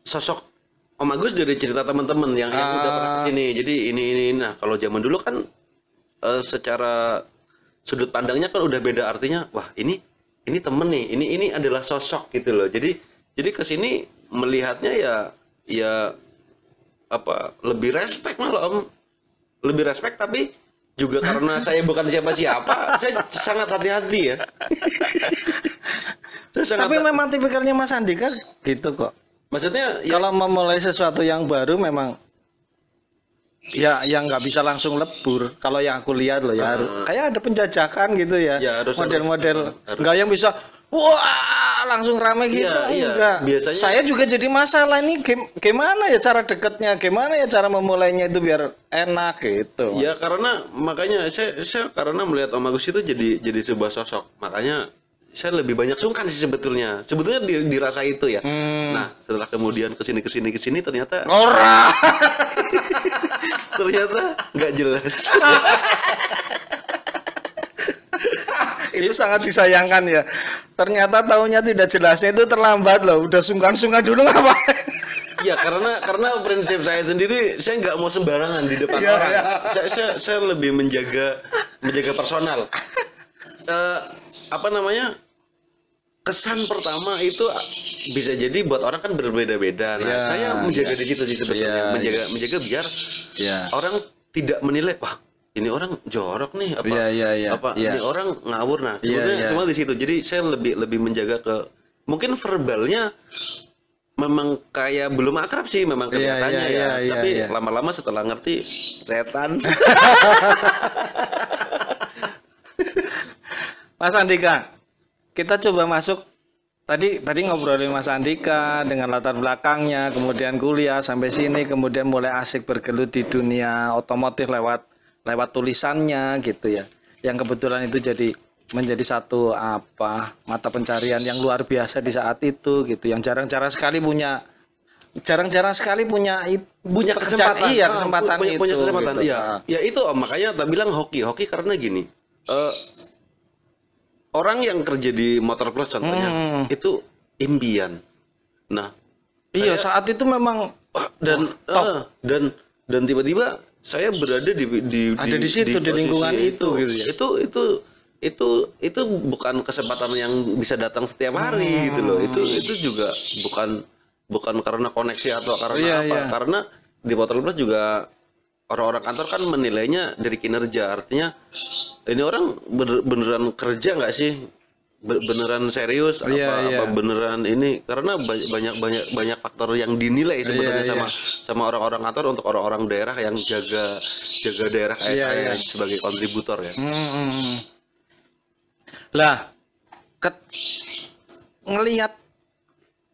A: sosok Om Agus dari cerita teman-teman yang udah pernah kesini. Jadi ini. Nah, kalau zaman dulu kan secara sudut pandangnya kan udah beda, artinya wah ini temen nih, ini adalah sosok gitu loh. Jadi kesini melihatnya ya apa, lebih respect malah Om. lebih respect, tapi juga karena saya bukan siapa-siapa, saya sangat hati-hati ya.
B: Tapi memang tipikalnya Mas Andika gitu kok.
A: Maksudnya ya,
B: Kalau memulai sesuatu yang baru memang ya yang nggak bisa langsung lebur. Kalau yang aku lihat loh ya, kayak ada penjajakan gitu ya.
A: Ya, harus
B: model-model nggak yang bisa wah langsung rame gitu.
A: Iya.
B: Enggak.
A: Biasanya
B: Saya juga jadi masalah ini gimana ya cara deketnya, gimana ya cara memulainya itu biar enak gitu.
A: ya karena makanya saya karena melihat Om Agus itu jadi sebuah sosok. Makanya saya lebih banyak sungkan sih sebetulnya. Sebetulnya dirasa itu ya. Nah, setelah kemudian kesini ternyata
B: Ora.
A: ternyata nggak jelas.
B: Itu sangat disayangkan ya. Ternyata tahunya tidak jelasnya itu terlambat loh. Udah sungkan-sungkan dulu ngapain?
A: Ya karena prinsip saya sendiri, saya nggak mau sembarangan di depan
B: Iya,
A: orang.
B: iya.
A: Saya lebih menjaga personal. Apa namanya? Kesan pertama itu bisa jadi buat orang kan berbeda-beda. Nah,
B: Ya,
A: saya menjaga di situ sih sebetulnya. Menjaga biar orang tidak menilai, wah ini orang jorok nih apa ini orang ngawur. Nah, sebetulnya semua di situ. Jadi saya lebih menjaga ke mungkin verbalnya memang kayak belum akrab sih memang kelihatannya tapi lama-lama setelah ngerti setan.
B: Mas Andika, kita coba masuk tadi ngobrolin Mas Andika dengan latar belakangnya, kemudian kuliah sampai sini, kemudian mulai asik bergelut di dunia otomotif lewat tulisannya gitu ya. Yang kebetulan itu menjadi satu mata pencarian yang luar biasa di saat itu gitu, yang jarang-jarang sekali punya
A: kesempatan.
B: Kesempatan itu.
A: Punya kesempatan.
B: Gitu.
A: Ya itu makanya tak bilang hoki karena gini. Orang yang kerja di Motor Plus contohnya itu impian. Nah,
B: saat itu memang
A: top. Dan tiba-tiba saya berada di
B: situ di lingkungan itu gitu ya.
A: Itu bukan kesempatan yang bisa datang setiap hari gitu loh. Itu juga bukan karena koneksi atau karena apa. Karena di Motor Plus juga orang-orang kantor kan menilainya dari kinerja. Artinya ini orang beneran kerja nggak sih, beneran serius apa beneran ini, karena banyak faktor yang dinilai sebenarnya sama orang-orang kantor untuk orang-orang daerah yang jaga daerah kayak saya sebagai kontributor ya.
B: Lah ngelihat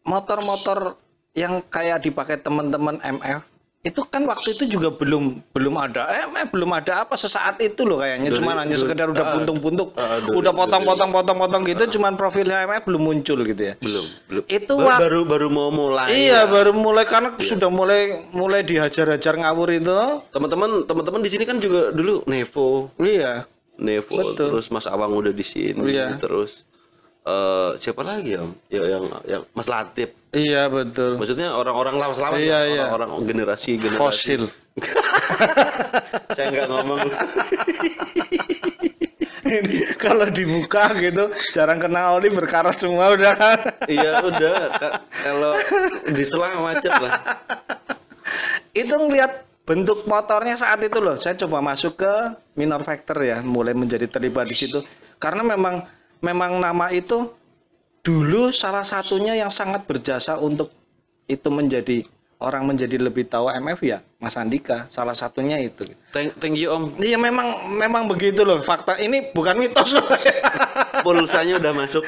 B: motor-motor yang kayak dipakai teman-teman MF itu kan waktu itu juga belum ada belum ada apa sesaat itu loh kayaknya, cuman hanya sekedar udah buntung-buntung udah potong gitu, cuman profilnya MF belum muncul gitu ya.
A: Belum
B: itu
A: baru mau mulai
B: baru mulai karena sudah mulai dihajar-hajar ngawur itu.
A: Teman-teman di sini kan juga dulu Nevo
B: betul.
A: Terus Mas Awang udah di sini terus siapa lagi yang Mas Latif.
B: Iya betul.
A: Maksudnya orang-orang lawas orang generasi
B: fosil.
A: Saya nggak ngomong.
B: Ini kalau dibuka gitu jarang kena oli, berkarat semua udah kan.
A: Iya udah. Kalau diselang macet lah.
B: Itu ngeliat bentuk motornya saat itu loh. Saya coba masuk ke Minor Factor ya, mulai menjadi terlibat di situ karena memang nama itu dulu salah satunya yang sangat berjasa untuk itu menjadi lebih tahu MF ya Mas Andika, salah satunya itu.
A: Thank you Om.
B: Iya memang begitu loh, fakta ini bukan mitos loh.
A: Pulsanya udah masuk.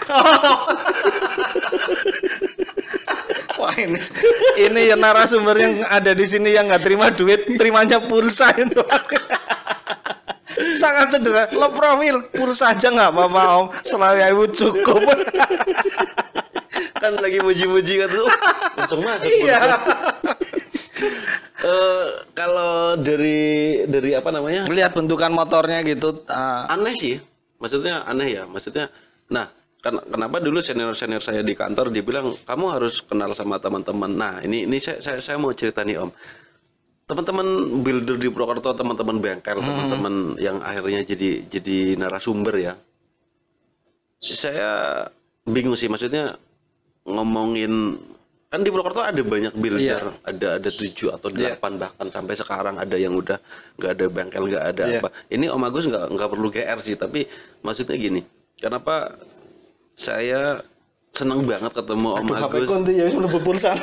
B: Wah ini ya narasumber yang ada di sini yang nggak terima duit, terimanya pulsa itu. Sangat sederhana, lo profil pulsa aja nggak apa-apa Om, selalu cukup.
A: Kan lagi muji-muji kan tuh langsung masuk.
B: Iya.
A: Kalau dari apa namanya,
B: melihat bentukan motornya gitu
A: aneh sih, maksudnya aneh ya, maksudnya. Nah kenapa dulu senior saya di kantor dia bilang kamu harus kenal sama teman-teman. Nah ini saya mau cerita nih Om. Teman-teman builder di Purwokerto, teman-teman bengkel, teman-teman yang akhirnya jadi narasumber ya. Saya bingung sih, maksudnya ngomongin kan di Purwokerto ada banyak builder,
B: Iya.
A: ada 7 atau 8 bahkan sampai sekarang ada yang udah nggak ada bengkel, nggak ada
B: Iya.
A: apa. Ini Om Agus nggak perlu GR sih, tapi maksudnya gini, kenapa saya seneng banget ketemu Om
B: HP
A: Agus.
B: ku ndi ya mlebu pulsa.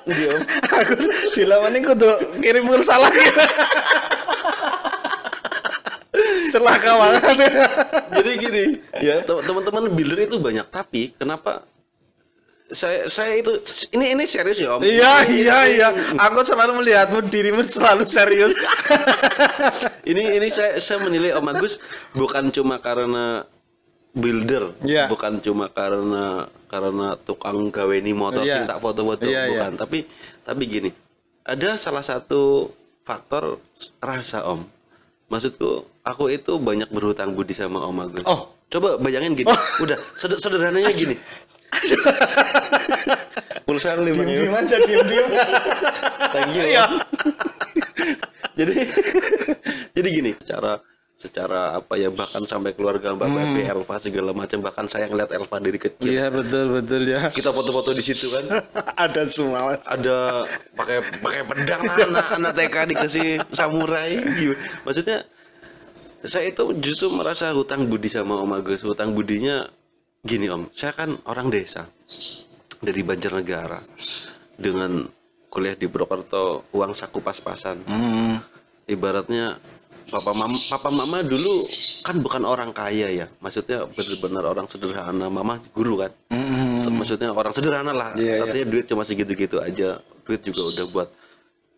A: Ndi, Om?
B: Aku dilawani kudu kirim pulsa lagi. Celaka banget.
A: Jadi gini, ya teman-teman builder itu banyak, tapi kenapa saya itu ini serius ya Om.
B: Iya. Aku selalu melihatmu dirimu selalu serius.
A: ini saya menilai Om Agus bukan cuma karena builder,
B: Iya.
A: bukan cuma karena tukang gaweni motor
B: Iya.
A: sing tak foto-foto,
B: Iya,
A: bukan. Tapi gini, ada salah satu faktor rasa Om. Maksudku, aku itu banyak berhutang budi sama Om Agus.
B: Oh.
A: Coba bayangin gini, udah sederhananya gini. Pulsa 5
B: Diem aja, diem.
A: Thank you.
B: Iya.
A: jadi gini, secara apa ya, bahkan sampai keluarga Mbak Babe, Elva segala macam, bahkan saya ngeliat Elva dari kecil.
B: Iya, betul ya.
A: Kita foto-foto di situ kan.
B: Ada semua, Mas.
A: Ada pakai pedang anak TK dikasih samurai gitu. Maksudnya saya itu justru merasa hutang budi sama Om Agus. Hutang budinya gini Om, saya kan orang desa dari Banjarnegara, dengan kuliah di Purwokerto, uang saku pas-pasan. Ibaratnya papa mama dulu kan bukan orang kaya ya, maksudnya benar-benar orang sederhana. Mama guru kan, maksudnya orang sederhana lah.
B: Iya,
A: Artinya duit cuma segitu-gitu aja, duit juga udah buat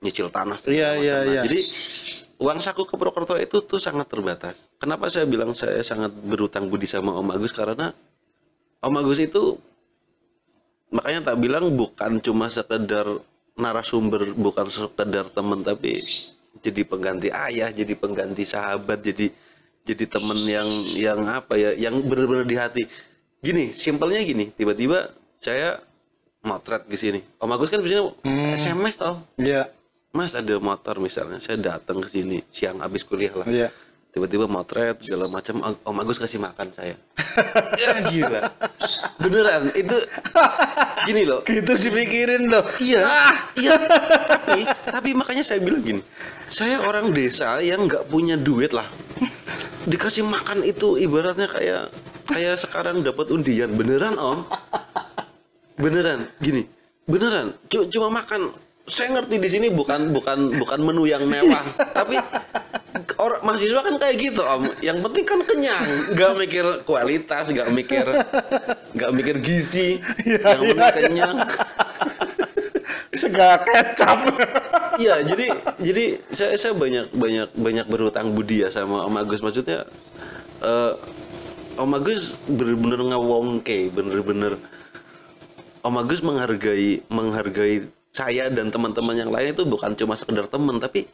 A: nyicil tanah.
B: Iya.
A: Jadi uang saku ke Purwokerto itu tuh sangat terbatas. Kenapa saya bilang saya sangat berutang budi sama Om Agus? Karena Om Agus itu, makanya tak bilang bukan cuma sekedar narasumber, bukan sekedar teman, tapi jadi pengganti ayah, jadi pengganti sahabat, jadi temen yang apa ya, yang benar-benar di hati. Gini, simpelnya gini, tiba-tiba saya motret di sini. Om Agus kan biasanya SMS tau.
B: Iya.
A: Mas ada motor misalnya, saya datang ke sini siang habis kuliah lah.
B: Iya.
A: Tiba-tiba motret segala macam, Om Agus kasih makan saya. Ya gila. Beneran itu gini loh.
B: Gitu dipikirin loh.
A: Iya. Tapi makanya saya bilang gini. Saya orang desa yang nggak punya duit lah. Dikasih makan itu ibaratnya kayak sekarang dapat undian. Beneran Om. Beneran gini. Beneran. Cuma makan. Saya ngerti di sini bukan menu yang mewah, tapi orang mahasiswa kan kayak gitu Om. Yang penting kan kenyang, nggak mikir kualitas, nggak mikir gizi, yang penting kenyang.
B: Segala kecap.
A: Iya, jadi saya banyak berhutang budi ya sama Om Agus. Maksudnya Om Agus bener-bener ngewongke, bener-bener Om Agus menghargai saya dan teman-teman yang lain itu bukan cuma sekedar teman, tapi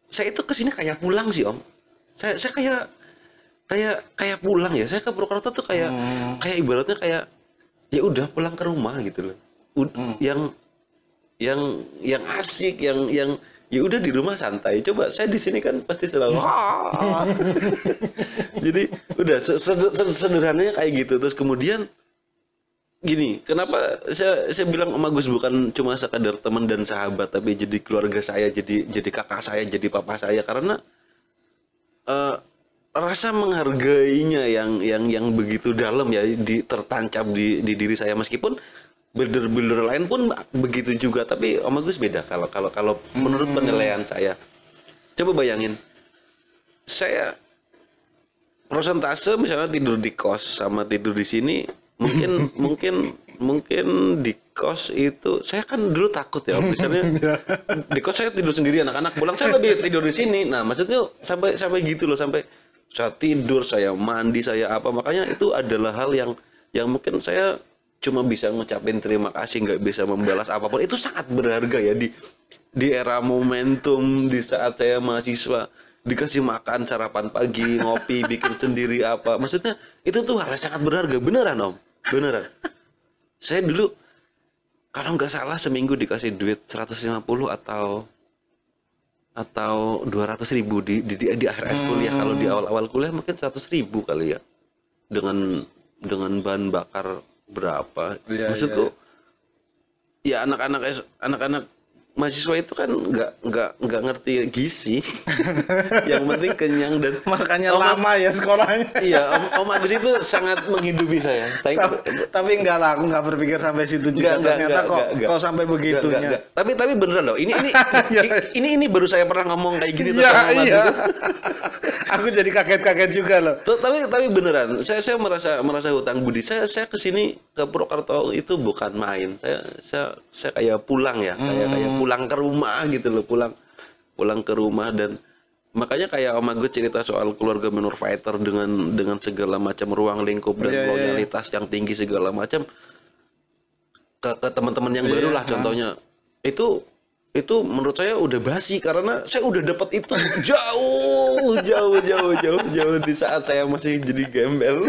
A: saya itu kesini kayak pulang sih Om. Saya kayak pulang ya. Saya ke Purwokerto tuh kayak ibaratnya kayak ya udah pulang ke rumah gitu loh. Yang asik, yang ya udah di rumah santai. Coba saya di sini kan pasti selalu jadi udah sederhananya kayak gitu. Terus kemudian gini, kenapa saya bilang Om Agus bukan cuma sekadar teman dan sahabat, tapi jadi keluarga saya, jadi kakak saya, jadi papa saya, karena rasa menghargainya yang begitu dalam ya, tertancap di diri saya. Meskipun builder lain pun begitu juga, tapi Om Agus beda kalau menurut penilaian saya. Coba bayangin, saya prosentase misalnya tidur di kos sama tidur di sini, mungkin di kos itu saya kan dulu takut ya, misalnya di kos saya tidur sendiri, anak-anak pulang saya lebih tidur di sini. Nah maksudnya sampai gitu loh, sampai saya tidur, saya mandi, saya apa. Makanya itu adalah hal yang mungkin saya cuma bisa ngucapin terima kasih, nggak bisa membalas apapun. Itu sangat berharga ya di era momentum, di saat saya mahasiswa dikasih makan sarapan pagi, ngopi, bikin sendiri apa. Maksudnya itu tuh hal yang sangat berharga, beneran Om, beneran. Saya dulu kalau nggak salah seminggu dikasih duit 150 atau 200.000 di akhir kuliah. Kalau di awal kuliah mungkin 100.000 kali ya, dengan bahan bakar berapa. Maksudku ya anak-anak mahasiswa itu kan nggak ngerti gizi. Yang penting kenyang dan
B: Makanya lama ya sekolahnya.
A: iya, Om Agus itu sangat menghidupi saya.
B: Tapi enggak lah, aku enggak berpikir sampai situ juga. Ternyata kok sampai begitunya.
A: Tapi beneran loh. Ini baru saya pernah ngomong kayak gini
B: Iya,
A: tentang Om Agus
B: iya.
A: itu.
B: Aku jadi kaget-kaget juga loh.
A: Tapi beneran, saya merasa hutang budi. Saya kesini ke Purwokerto itu bukan main. Saya kayak pulang ya, kayak pulang ke rumah gitu loh, pulang ke rumah. Dan makanya kayak Om Agus cerita soal keluarga Manor Fighter dengan segala macam ruang lingkup dan loyalitas yang tinggi segala macam ke teman-teman yang baru lah contohnya. Itu menurut saya udah basi karena saya udah dapat itu jauh di saat saya masih jadi gembel.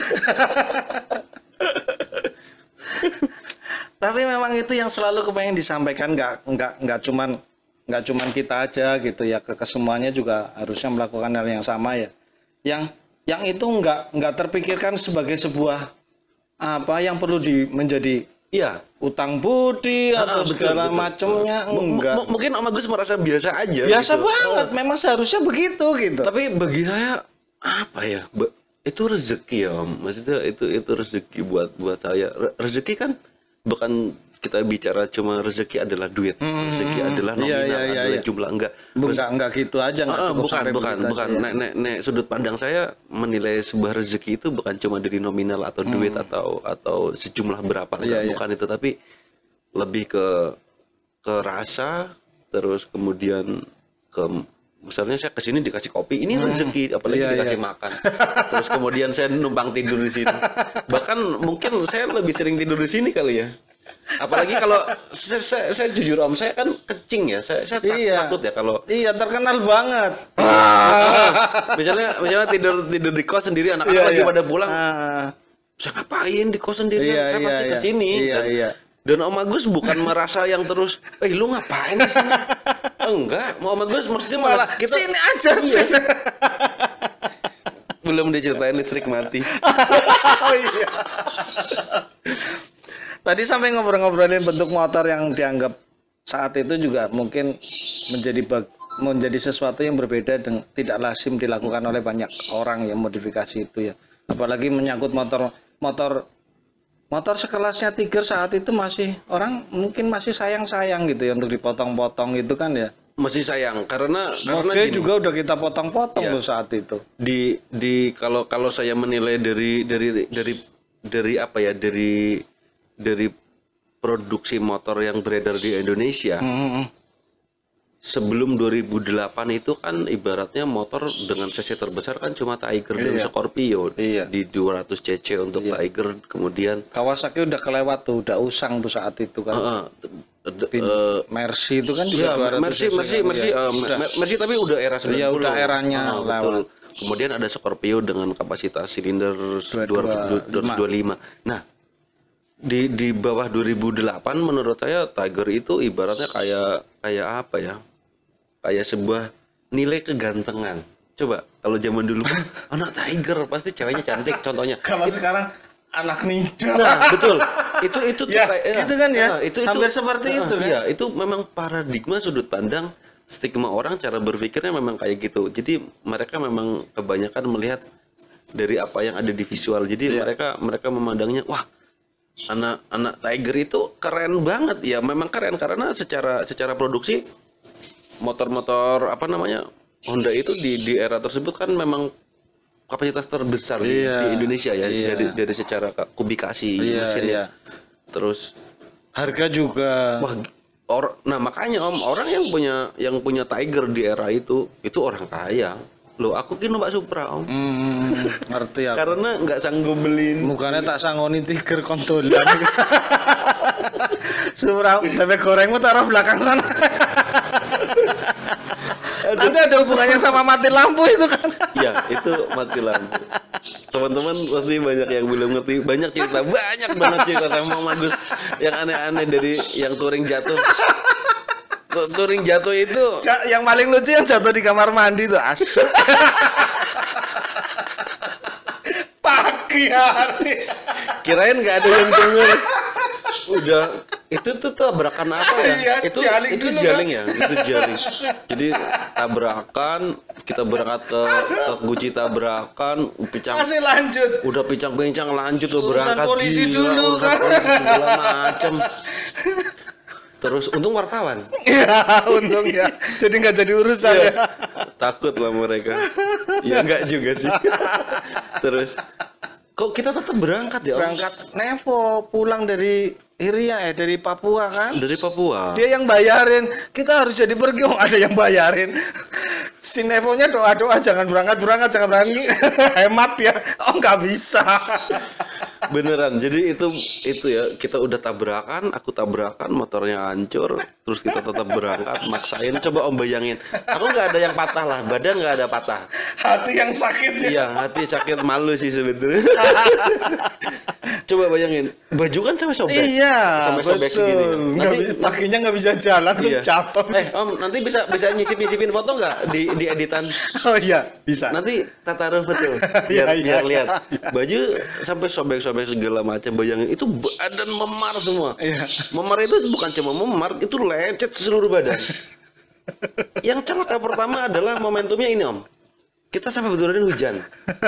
B: Tapi memang itu yang selalu kepengen disampaikan, nggak cuman kita aja gitu ya, ke semuanya juga harusnya melakukan hal yang sama ya. Yang itu nggak terpikirkan sebagai sebuah apa yang perlu menjadi utang budi atau segala macamnya, enggak.
A: Mungkin Om Agus merasa biasa aja.
B: Biasa
A: gitu.
B: banget, memang seharusnya begitu gitu.
A: Tapi bagi saya apa ya? Itu rezeki ya, Om. Maksudnya itu rezeki buat saya. Rezeki kan bukan kita bicara cuma rezeki adalah duit, rezeki adalah nominal, adalah jumlah, enggak
B: gitu aja,
A: bukan. Nek sudut pandang saya menilai sebuah rezeki itu bukan cuma dari nominal atau duit atau sejumlah berapa, bukan itu, tapi lebih ke rasa, terus kemudian misalnya saya kesini dikasih kopi, ini rezeki, apalagi dikasih makan. Terus kemudian saya numpang tidur di sini. Bahkan mungkin saya lebih sering tidur di sini kali ya. Apalagi kalau saya jujur Om, saya kan kecing ya. Saya takut ya kalau.
B: Iya, terkenal banget.
A: Misalnya tidur di kos sendiri, anak-anak lagi pada pulang. Saya ngapain di kos sendiri? Saya pasti kesini. Dan Om Agus bukan merasa yang terus, lu ngapain di sini? Enggak, Om Agus maksudnya malah kita
B: sini aja.
A: Belum diceritain listrik mati.
B: Oh iya. Tadi sampai ngobrol-ngobrolin bentuk motor yang dianggap saat itu juga mungkin menjadi sesuatu yang berbeda dan tidak lazim dilakukan oleh banyak orang yang modifikasi itu ya. Apalagi menyangkut motor sekelasnya Tiger saat itu orang mungkin masih sayang gitu ya untuk dipotong-potong itu kan ya.
A: Masih sayang karena
B: gini, juga udah kita potong-potong tuh saat itu.
A: Kalau saya menilai dari apa ya, dari produksi motor yang beredar di Indonesia. Sebelum 2008 itu kan ibaratnya motor dengan cc terbesar kan cuma Tiger dan Scorpio di 200 cc untuk Tiger, kemudian
B: Kawasaki udah kelewat tuh, udah usang tuh saat itu kan. Mercy itu kan juga
A: Mercy tapi udah era 90.
B: Iya, udah eranya lewat.
A: Kemudian ada Scorpio dengan kapasitas silinder 225. Nah, di bawah 2008 menurut saya Tiger itu ibaratnya kayak apa ya? Kayak sebuah nilai kegantengan. Coba kalau zaman dulu kan anak Tiger pasti ceweknya cantik contohnya.
B: Kalau sekarang anak ninja.
A: Nah, betul. Itu
B: ya, gitu kan ya.
A: Itu
B: hampir seperti itu kan.
A: Iya, itu memang paradigma sudut pandang stigma orang, cara berpikirnya memang kayak gitu. Jadi mereka memang kebanyakan melihat dari apa yang ada di visual. Jadi mereka memandangnya wah, anak Tiger itu keren banget. Ya memang keren karena secara produksi motor-motor apa namanya Honda itu di era tersebut kan memang kapasitas terbesar di Indonesia ya, dari secara kubikasi mesinnya. Terus
B: harga juga.
A: Wah, nah makanya Om, orang yang punya Tiger di era itu orang kaya. Loh, aku kira Mbak Supra Om.
B: Ngerti aku.
A: Karena nggak sanggup beliin.
B: Mukanya tak sanggoni Tiger kontolan. Supra, bebek gorengmu taruh belakang sana. Nanti ada hubungannya sama mati lampu itu kan.
A: Iya, itu mati lampu. Teman-teman pasti banyak yang belum ngerti, banyak banget cerita sama Om Agus yang aneh-aneh, dari yang touring jatuh. Touring jatuh itu
B: yang paling lucu yang jatuh di kamar mandi tuh asyik. Pagi hari.
A: Kirain nggak ada yang denger. Udah Itu tuh tabrakan apa ya?
B: Iya, jaling
A: itu
B: dulu,
A: jaling ya, itu jaling. Jadi tabrakan, kita berangkat ke Guci tabrakan, pincang
B: Masih lanjut.
A: udah pincang-pincang lanjut tuh
B: Urusan
A: berangkat
B: polisi
A: gila,
B: dulu,
A: urusan
B: kan.
A: polisi segala macem. Terus untung wartawan.
B: Iya, untung ya. Jadi nggak jadi urusan
A: Iya.
B: ya.
A: Takut lah mereka. Ya enggak juga sih. Terus kok kita tetap berangkat ya? Om?
B: Berangkat Nevo pulang dari Irian dari Papua kan.
A: Dari Papua.
B: Dia yang bayarin. Kita harus jadi pergi, oh, ada yang bayarin. Si Nevonya doa-doa jangan berangkat, jangan berangkat. Hemat ya. Oh, nggak bisa.
A: Beneran. Jadi itu ya, kita udah tabrakan, aku tabrakan, motornya hancur, terus kita tetap berangkat, maksain. Coba Om bayangin, aku nggak ada yang patah lah, badan nggak ada patah.
B: Hati yang sakit ya.
A: Iya, hati sakit, malu sih sebetulnya. Coba bayangin, baju kan sampai sobek.
B: Iya,
A: Sampai sobek
B: betul.
A: segini. Nanti
B: Kakinya nggak bisa jalan,
A: iya.
B: jatuh.
A: Om, nanti bisa nyicip-nyicipin foto nggak di editan?
B: Oh iya, bisa.
A: Nanti taruh betul
B: Iya,
A: biar
B: iya,
A: lihat
B: iya.
A: baju sampai sobek-sobek segala macam. Bayangin itu badan memar semua.
B: Iya.
A: Memar itu bukan cuma memar, itu lecet seluruh badan. Yang celaka pertama adalah momentumnya ini Om. Kita sampai betul-betul hujan.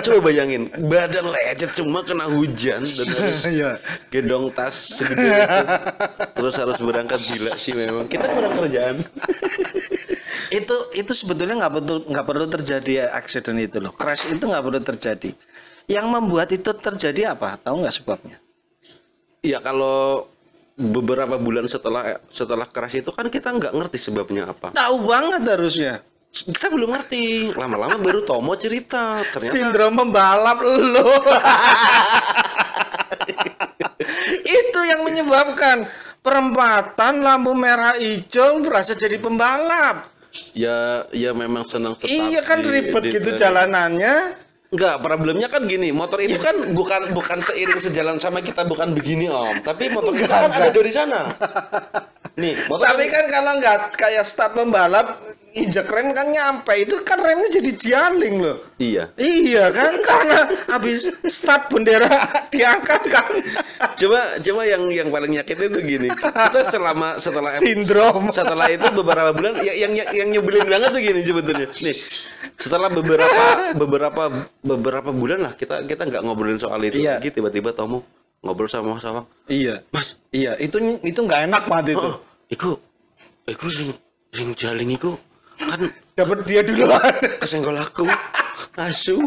A: Coba bayangin, badan lecet semua kena hujan dan harus
B: Iya.
A: gendong tas segede itu. Terus harus berangkat, gila sih memang. Kita kurang kerjaan.
B: Itu sebetulnya nggak perlu terjadi accident itu loh. Crash itu nggak perlu terjadi. Yang membuat itu terjadi apa? Tahu nggak sebabnya?
A: Ya kalau beberapa bulan setelah crash itu kan kita nggak ngerti sebabnya apa.
B: Tahu banget harusnya.
A: Kita belum ngerti. Lama-lama baru Tomo cerita. Ternyata
B: Sindrom pembalap lo. Itu yang menyebabkan perempatan lampu merah hijau berasa jadi pembalap.
A: ya memang senang start
B: Iya kan ribet gitu
A: training.
B: jalanannya.
A: Enggak, problemnya kan gini, motor itu kan bukan seiring sejalan sama kita, bukan begini Om. Tapi motor kita kan ada dari sana. Nih, motor
B: Tapi kan kalau nggak kayak start pembalap, injak rem kan nyampe, itu kan remnya jadi jaling loh.
A: Iya.
B: Iya kan, karena habis start bendera diangkat kan.
A: Cuma yang paling nyakitin itu gini. Kita setelah
B: Sindrom.
A: setelah itu beberapa bulan yang nyebelin banget tuh gini sebetulnya. Nih, setelah beberapa bulan lah kita nggak ngobrolin soal itu
B: Iya.
A: lagi, tiba-tiba Tomo ngobrol sama Sawang.
B: Iya.
A: Mas,
B: Iya, itu nggak enak banget itu.
A: oh, iku sing jaling iku kan
B: Dapat dia duluan.
A: kesenggol aku. Asu.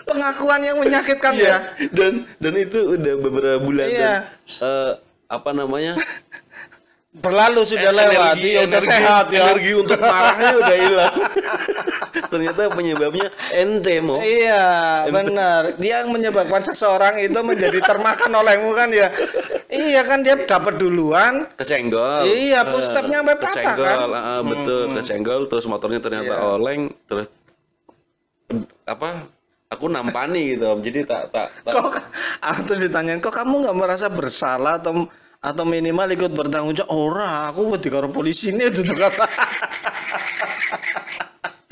B: Pengakuan yang menyakitkan
A: Iya.
B: ya.
A: Dan itu udah beberapa bulan
B: Iya.
A: dan apa namanya?
B: Berlalu sudah lewat, dia udah sehat ya.
A: Energi untuk marahnya udah hilang. Ternyata penyebabnya ente Mo.
B: Iya, benar. Dia yang menyebabkan seseorang itu menjadi termakan olehmu kan ya. Iya kan dia dapat duluan.
A: Kesenggol.
B: Iya, full stepnya sampai patah
A: Kesenggol,
B: kan.
A: betul, kesenggol terus motornya ternyata
B: Iya.
A: oleng, terus apa? Aku nampani gitu Om. Jadi tak
B: Kok aku tuh ditanyain, kok kamu nggak merasa bersalah atau minimal ikut bertanggung jawab? Ora, aku wedi karo polisi ini itu tuh kata.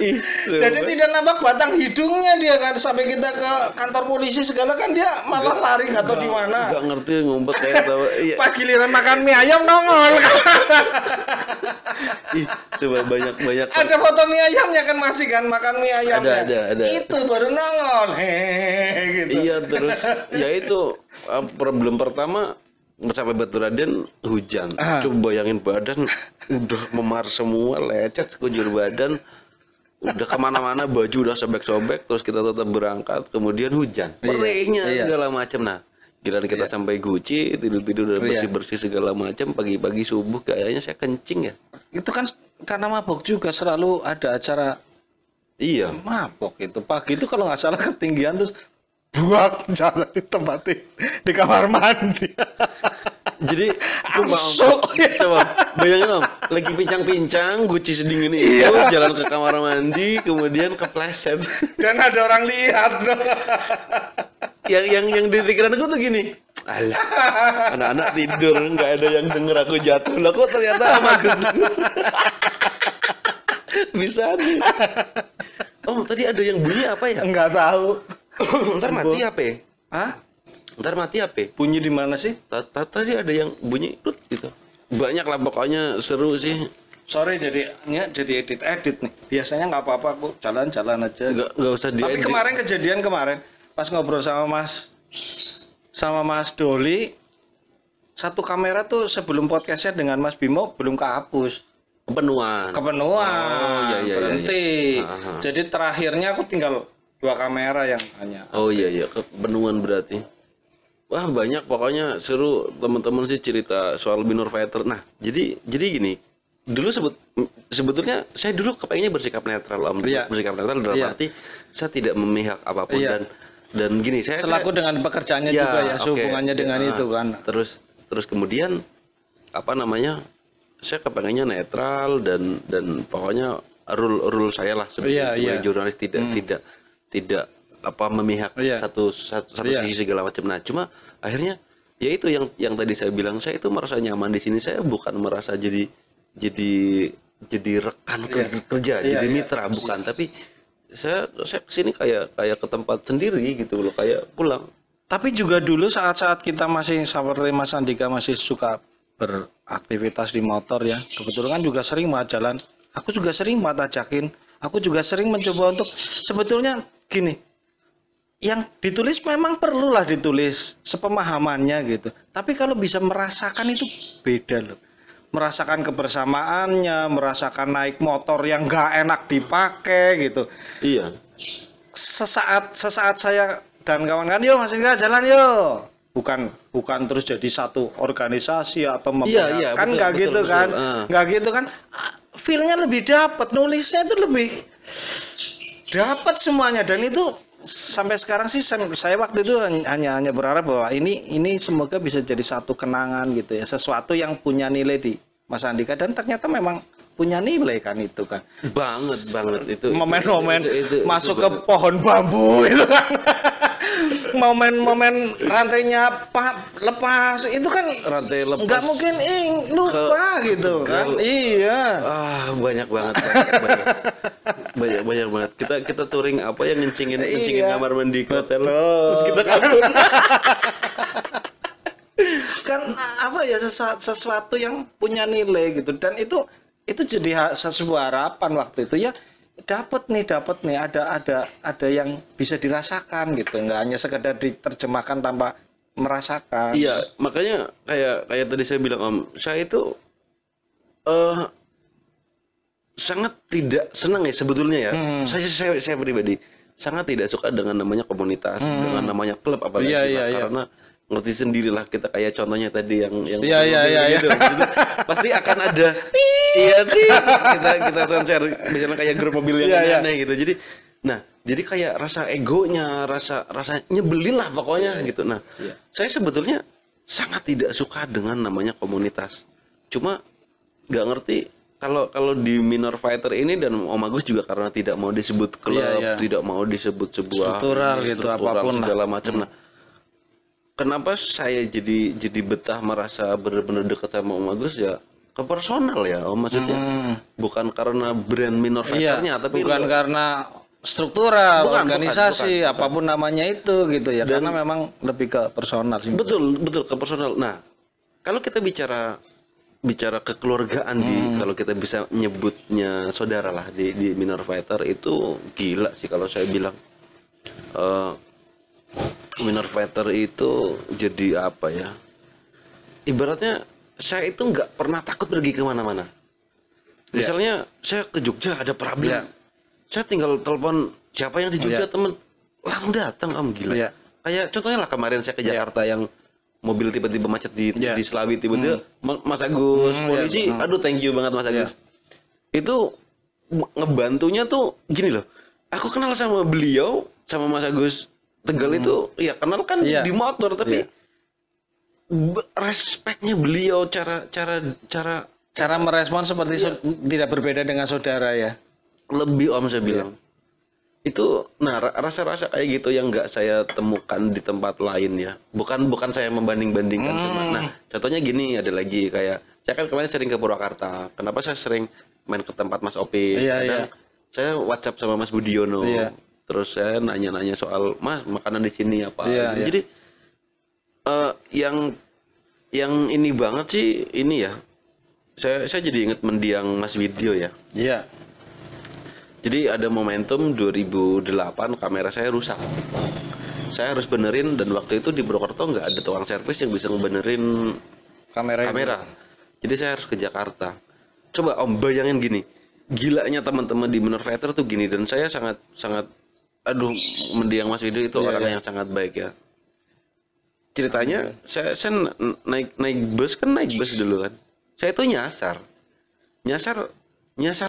A: Ih,
B: Jadi tidak nampak batang hidungnya dia kan sampai kita ke kantor polisi segala kan dia malah lari nggak tahu di mana.
A: nggak ngerti ngumpet kayak tahu. Iya.
B: Pas giliran makan mie ayam nongol.
A: Ih, coba banyak.
B: Ada foto mie ayamnya kan masih kan makan mie ayamnya.
A: Ada.
B: Itu baru nongol. Hehehe gitu.
A: Iya, terus ya itu problem pertama sampai Batu Raden hujan. Coba bayangin badan udah memar semua, lecet sekujur badan. Udah kemana-mana baju udah sobek-sobek, terus kita tetap berangkat, kemudian hujan, perihnya
B: Iya.
A: segala macam. Nah, giliran kita sampai Guci, tidur udah bersih segala macam, pagi-pagi subuh kayaknya saya kencing ya.
B: Itu kan karena mabok juga selalu ada acara
A: Iya.
B: mabok itu. Pagi itu kalau nggak salah ketinggian terus buak jalan ditempatin di kamar mandi.
A: Jadi coba bayangin Om, lagi pincang-pincang, Guci sedingin itu, jalan ke kamar mandi, kemudian kepleset.
B: Dan ada orang lihat dong.
A: yang di pikiran aku tuh gini, alah, anak-anak tidur, nggak ada yang denger aku jatuh, lah kok ternyata sama Gus. Bisa nih. Oh, tadi ada yang bunyi apa ya?
B: Nggak tahu.
A: Ntar mati apa ya?
B: Hah?
A: ntar mati HP.
B: Bunyi di mana sih?
A: Tadi ada yang bunyi tut gitu. Banyak lah pokoknya, seru sih.
B: Sorry jadi edit nih. Biasanya nggak apa-apa, aku jalan-jalan aja.
A: Nggak usah
B: Tapi
A: diedit.
B: kejadian kemarin pas ngobrol sama Mas Doli, satu kamera tuh sebelum podcastnya dengan Mas Bimo belum kehapus.
A: Kepenuhan.
B: Oh,
A: iya,
B: berhenti.
A: iya. Aha.
B: Jadi terakhirnya aku tinggal 2 kamera yang hanya.
A: Oh iya, kepenuhan berarti. Wah banyak pokoknya seru, teman-teman sih cerita soal Minor Fighter. Nah jadi gini, dulu sebetulnya saya dulu kepengennya bersikap netral,
B: Iya.
A: bersikap netral dalam
B: Iya.
A: arti saya tidak memihak apapun.
B: Iya.
A: dan gini
B: Selaku dengan pekerjaannya
A: ya,
B: juga ya,
A: oke.
B: hubungannya dengan
A: Ya,
B: itu kan.
A: terus kemudian apa namanya, saya kepengennya netral dan pokoknya rule saya lah sebagai jurnalis tidak apa memihak satu sisi segala macam. Nah cuma akhirnya ya itu yang tadi saya bilang, saya itu merasa nyaman di sini. Saya bukan merasa jadi rekan kerja, jadi mitra, bukan. Tapi saya kesini kayak ke tempat sendiri gitu loh, kayak pulang.
B: Tapi juga dulu saat-saat kita masih seperti Mas Andika masih suka beraktivitas di motor ya. Kebetulan kan juga sering banget jalan. Aku juga sering banget ajakin. Aku juga sering mencoba untuk sebetulnya gini. Yang ditulis memang perlulah ditulis sepemahamannya gitu. Tapi kalau bisa merasakan itu beda loh. Merasakan kebersamaannya, merasakan naik motor yang nggak enak dipakai gitu.
A: Iya.
B: Sesaat saya dan kawan-kawan, yuk Mas Indra jalan yuk. Bukan terus jadi satu organisasi atau
A: kan
B: nggak gitu kan. Nggak gitu kan. Feel-nya lebih dapat, nulisnya itu lebih dapat semuanya, dan itu sampai sekarang sih saya waktu itu hanya berharap bahwa ini semoga bisa jadi satu kenangan gitu ya, sesuatu yang punya nilai di Mas Andika, dan ternyata memang punya nilai kan itu kan.
A: Banget itu.
B: Momen-momen
A: itu
B: masuk ke pohon bambu itu kan. Momen-momen rantainya lepas itu kan
A: rantai lepas.
B: Nggak mungkin lupa gitu kan. Iya.
A: Banyak banget. banyak banget. Kita touring apa yang ngencingin kamar mandi ke hotel. Terus kita kabur.
B: Kan apa ya, sesuatu yang punya nilai gitu, dan itu jadi sebuah harapan waktu itu ya. Dapat nih ada yang bisa dirasakan gitu, nggak hanya sekedar diterjemahkan tanpa merasakan.
A: Iya, makanya kayak tadi saya bilang Om, saya itu sangat tidak senang ya sebetulnya ya. Saya pribadi sangat tidak suka dengan namanya komunitas, dengan namanya klub apalagi karena ngerti sendirilah kita, kayak contohnya tadi yang gitu. Pasti akan ada kita share misalnya kayak grup mobil yang aneh gitu. Jadi kayak rasa egonya, rasa nyebelin lah pokoknya gitu. Nah, saya sebetulnya sangat tidak suka dengan namanya komunitas. Cuma nggak ngerti kalau di Minor Fighter ini, dan Om Agus juga karena tidak mau disebut klub, tidak mau disebut sebuah
B: struktural gitu, apapun
A: segala macam. Nah, kenapa saya jadi betah merasa benar-benar dekat sama Om Agus ya? Ke personal ya Om, maksudnya bukan karena brand Minor Fighter-nya, tapi
B: bukan karena struktural, organisasi, apapun namanya itu gitu ya, karena memang lebih ke personal sih.
A: Betul ke personal. Nah, kalau kita bicara kekeluargaan kalau kita bisa nyebutnya saudara lah di Minor Fighter, itu gila sih kalau saya bilang. Minor Fighter itu jadi apa ya? Ibaratnya saya itu nggak pernah takut pergi kemana-mana. Misalnya saya ke Jogja ada problem, saya tinggal telepon siapa yang di Jogja, temen langsung datang. Gila. Kayak contohnya lah kemarin saya ke Jakarta yang mobil tiba-tiba macet di Selawi, tiba-tiba Mas Agus polisi, aduh thank you banget Mas Agus. Itu ngebantunya tuh gini loh. Aku kenal sama beliau, sama Mas Agus Tegal itu ya kenal kan di motor, tapi respeknya beliau, cara
B: merespon seperti tidak berbeda dengan saudara ya.
A: Lebih Om saya bilang. Itu rasa-rasa kayak gitu yang nggak saya temukan di tempat lain ya. Bukan saya membanding-bandingkan, cuma contohnya gini, ada lagi kayak saya kan kemarin sering ke Purwakarta. Kenapa saya sering main ke tempat Mas Opi? Saya WhatsApp sama Mas Budiono. Terus saya nanya-nanya soal Mas makanan di sini apa. Jadi Yang ini banget sih ini ya. Saya jadi inget mendiang Mas Video ya.
B: Iya.
A: Jadi ada momentum 2008 kamera saya rusak. Saya harus benerin dan waktu itu di Purwokerto nggak ada tukang servis yang bisa ngebenerin kamera. Jadi saya harus ke Jakarta. Coba Om bayangin gini. Gilanya teman-teman di Minor Fighter tuh gini, dan saya sangat aduh, mendiang Mas Video itu orang yang sangat baik ya. Ceritanya saya naik bus dulu kan. Saya itu nyasar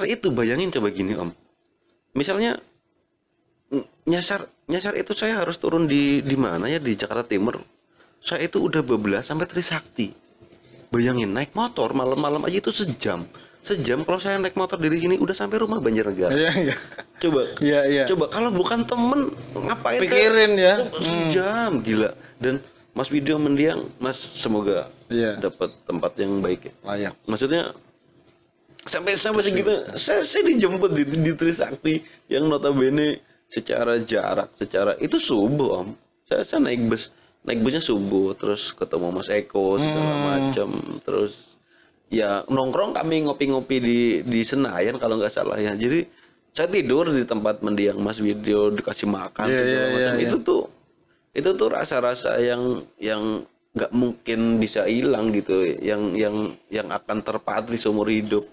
A: itu, bayangin coba gini Om. Misalnya nyasar itu saya harus turun di mana ya, di Jakarta Timur. Saya itu udah bablas sampai Trisakti. Bayangin naik motor malam-malam aja itu sejam kalau saya naik motor dari sini udah sampai rumah Banjarnegara.
B: Iya.
A: Coba kalau bukan temen ngapain
B: pikirin ya
A: sejam, gila. Dan Mas Video mendiang, Mas semoga dapat tempat yang baik ya.
B: Layak.
A: Maksudnya sampai segitu saya dijemput di Trisakti yang notabene secara jarak itu subuh Om. Saya naik busnya subuh, terus ketemu Mas Eko segala macam, terus ya nongkrong kami ngopi-ngopi di Senayan kalau nggak salah ya. Jadi saya tidur di tempat mendiang Mas Video, dikasih makan segala macam. Itu tuh rasa-rasa yang nggak mungkin bisa hilang gitu, yang akan terpatri seumur hidup.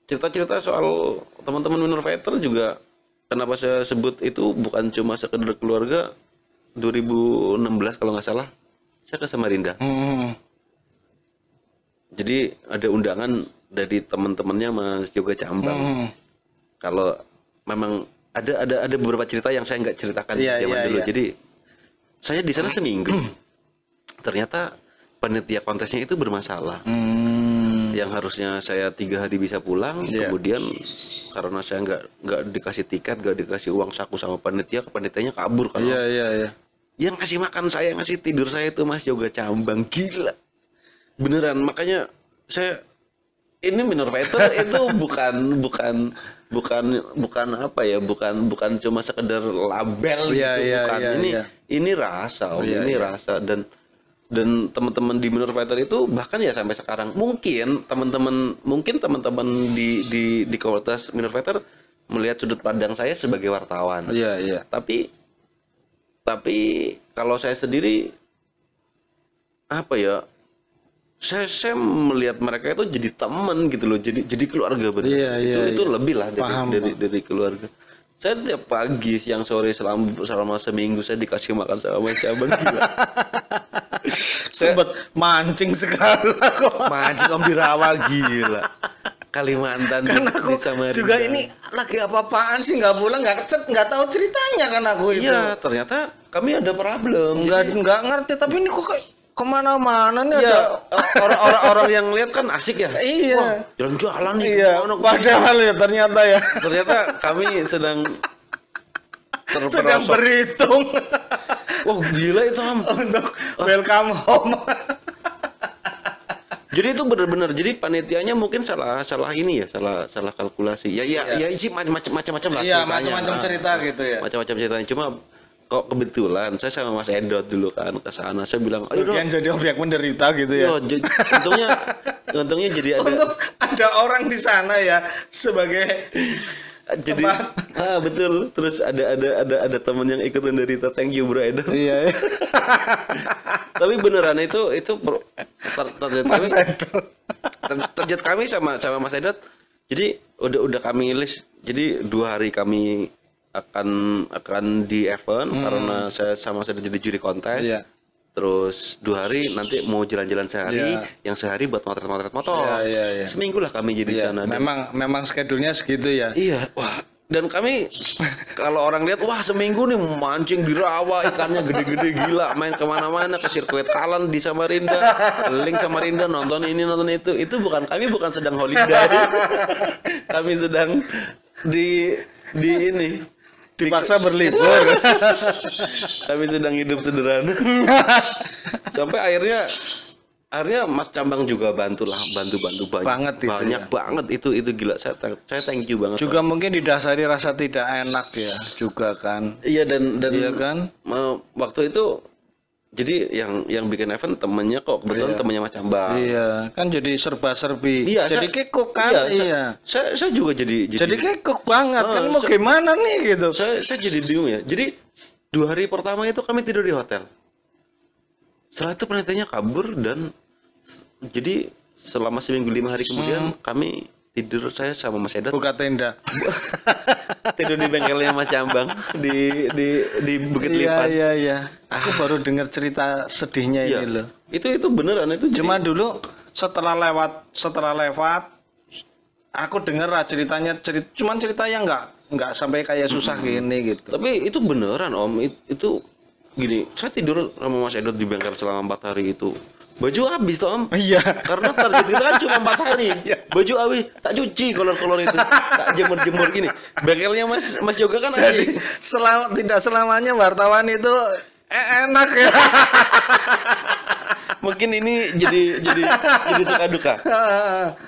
A: Cerita-cerita soal teman-teman Minor Fighter juga, kenapa saya sebut itu bukan cuma sekedar keluarga. 2016 kalau nggak salah saya ke Samarinda. Jadi ada undangan dari teman-temannya Mas Yoga Cambang. Kalau memang ada beberapa cerita yang saya nggak ceritakan di zaman dulu. Jadi saya di sana seminggu. Ternyata panitia kontesnya itu bermasalah. Yang harusnya saya 3 hari bisa pulang, kemudian karena saya nggak dikasih tiket, nggak dikasih uang saku sama panitianya kabur kan. Yang ngasih makan saya, ngasih tidur saya itu Mas Yoga Cambang, gila. Beneran, makanya saya ini Minor Fighter itu bukan apa ya, bukan cuma sekedar label gitu, bukan. Ini rasa, rasa. Dan teman-teman di Minor Fighter itu bahkan ya sampai sekarang mungkin teman-teman di komunitas Minor Fighter melihat sudut pandang saya sebagai wartawan. Tapi kalau saya sendiri apa ya, saya melihat mereka itu jadi teman gitu loh, jadi keluarga benar. Itu lebih lah dari keluarga. Saya tiap pagi, siang, sore selama seminggu saya dikasih makan sama cabang, gila.
B: Sobat mancing segala kok.
A: Mancing Om di rawa, gila. Kalimantan
B: kan aku juga ini lagi apa-apaan sih nggak pulang, nggak tahu ceritanya kan aku itu.
A: Iya, ternyata kami ada problem.
B: Nggak ngerti, tapi ini kok kemana-mana nih
A: ada orang-orang yang lihat kan asik ya.
B: Iya.
A: Wah, jalan-jalan nih.
B: Padahal ya ternyata
A: kami sedang
B: berhitung.
A: Wah, gila itu Om.
B: Untuk welcome home.
A: Jadi itu benar-benar, jadi panitianya mungkin salah ini ya, salah kalkulasi. Ya isi macam-macam lah.
B: Iya, macam-macam cerita gitu ya.
A: Macam-macam ceritanya. Cuma kok kebetulan saya sama Mas Edot dulu kan ke sana, saya bilang, "Ayo dong."
B: Jadi objek menderita gitu ya.
A: Untungnya jadi
B: ada orang di sana ya sebagai
A: jadi betul. Terus ada teman yang ikut menderita. Thank you Bro Edot.
B: Iya.
A: Tapi beneran itu target kami sama Mas Edot. Jadi udah kami list. Jadi 2 hari kami akan di event karena saya sama Mas Edot jadi juri kontes. Terus 2 hari nanti mau jalan-jalan sehari, yang sehari buat motret motor. Seminggu lah kami jadi sana.
B: Memang schedule-nya segitu ya.
A: Iya, wah. Dan kami kalau orang lihat, wah seminggu nih mancing di rawa, ikannya gede-gede, gila, main kemana-mana, ke sirkuit Kalan di Samarinda, keliling Samarinda, nonton ini nonton itu kami bukan sedang holiday. Kami sedang di ini
B: dipaksa berlibur.
A: Kami sedang hidup sederhana. Sampai akhirnya Mas Cambang juga bantu banyak banget itu gila. Saya thank you banget.
B: Juga mungkin didasari rasa tidak enak ya juga kan.
A: Iya dan
B: iya kan.
A: Waktu itu jadi yang bikin event temennya kok kebetulan temennya Mas Cambang.
B: Iya, kan jadi serba-serbi.
A: Iya,
B: jadi kekok kan. Iya.
A: Saya juga jadi
B: kekok banget kan mau gimana nih gitu.
A: Saya jadi bingung ya. Jadi 2 hari pertama itu kami tidur di hotel. Setelah itu panitianya kabur dan jadi selama seminggu 5 hari kemudian kami tidur, saya sama Mas Edat
B: buka tenda.
A: tidur di bengkelnya Mas Cambang di Bukit Lipat.
B: Iya. Aku baru dengar cerita sedihnya ini loh.
A: Itu beneran itu.
B: Cuma dulu setelah lewat aku dengar ceritanya cuman cerita yang nggak sampai kayak susah gini gitu.
A: Tapi itu beneran Om, itu gini, saya tidur sama Mas Edat di bengkel selama 4 hari itu. Baju habis toh Om.
B: Iya.
A: Karena target kita kan cuma 4 hari. Baju habis, tak cuci kolor-kolor itu, tak jemur-jemur gini. Bengkelnya Mas Yoga kan
B: jadi tidak selamanya wartawan itu enak ya.
A: Mungkin ini jadi suka duka.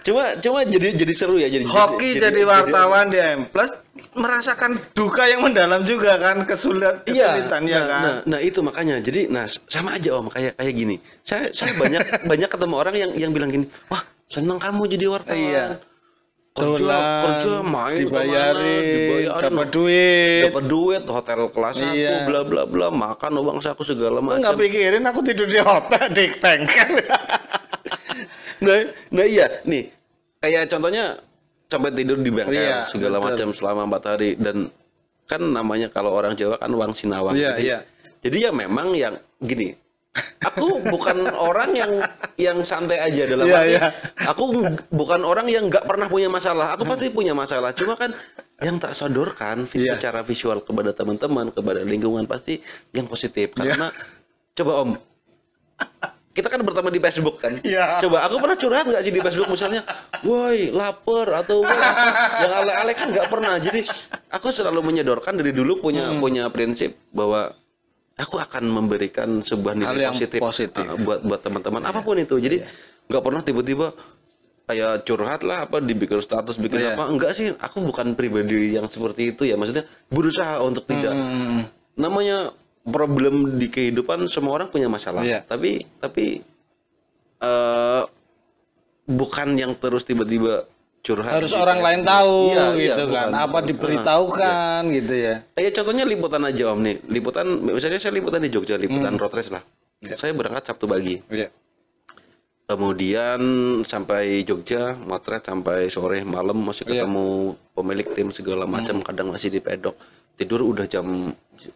A: Cuma jadi seru ya,
B: hoki jadi wartawan di M Plus merasakan duka yang mendalam juga kan, kesulitan ya kan.
A: Nah itu makanya jadi sama aja Om kayak gini. Saya banyak ketemu orang yang bilang gini, wah seneng kamu jadi wartawan.
B: Iya.
A: Kerja main
B: dibayarin dapat duit
A: hotel kelas 1 bla bla bla, makan uang saku segala macam.
B: Nggak pikirin aku tidur di hotel di bengkel.
A: nah iya nih kayak contohnya sampai tidur di bengkel segala macam selama 4 hari, dan kan namanya kalau orang Jawa kan uang sinawang. Jadi ya memang yang gini, aku bukan orang yang santai aja dalam arti. Aku bukan orang yang nggak pernah punya masalah. Aku pasti punya masalah. Cuma kan yang tak sodorkan secara visual kepada teman-teman, kepada lingkungan pasti yang positif. Karena coba Om, kita kan berteman di Facebook kan. Coba aku pernah curhat nggak sih di Facebook misalnya, woi lapar atau woi yang ale-ale, kan nggak pernah. Jadi aku selalu menyodorkan dari dulu punya prinsip bahwa aku akan memberikan sebuah nilai positif. Buat teman-teman apapun itu. Jadi nggak pernah tiba-tiba kayak curhat lah apa dibikin status bikin apa. Enggak sih, aku bukan pribadi yang seperti itu ya. Maksudnya berusaha untuk tidak. Namanya problem di kehidupan, semua orang punya masalah. Tapi bukan yang terus tiba-tiba curhat
B: harus orang lain tahu gitu kan, apa diberitahukan gitu ya.
A: Kayak contohnya liputan aja Om nih, liputan misalnya saya liputan di Jogja, liputan road race lah. Saya berangkat Sabtu pagi, kemudian sampai Jogja motret sampai sore malam, masih ketemu pemilik tim segala macam, kadang masih di pedok, tidur udah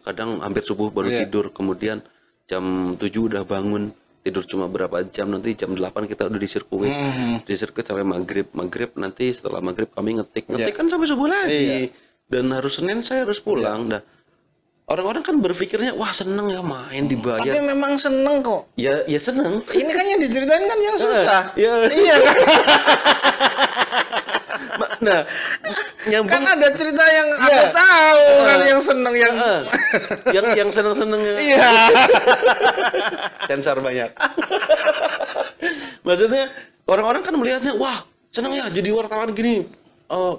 A: kadang hampir subuh baru tidur, kemudian jam 7 udah bangun, tidur cuma berapa jam, nanti jam 8 kita udah di sirkuit sampai maghrib nanti setelah maghrib kami ngetik kan sampai subuh lagi, dan harus Senin saya harus pulang. Dah orang-orang kan berpikirnya wah seneng ya main dibayar,
B: tapi memang seneng kok
A: ya seneng.
B: Ini kan yang diceritain kan yang susah.
A: Iya kan. Nah, nyambung.
B: Kan ada cerita yang aku tahu kan yang seneng
A: yang seneng-senengnya.
B: Iya.
A: Sensor banyak. Maksudnya orang-orang kan melihatnya wah seneng ya jadi wartawan gini.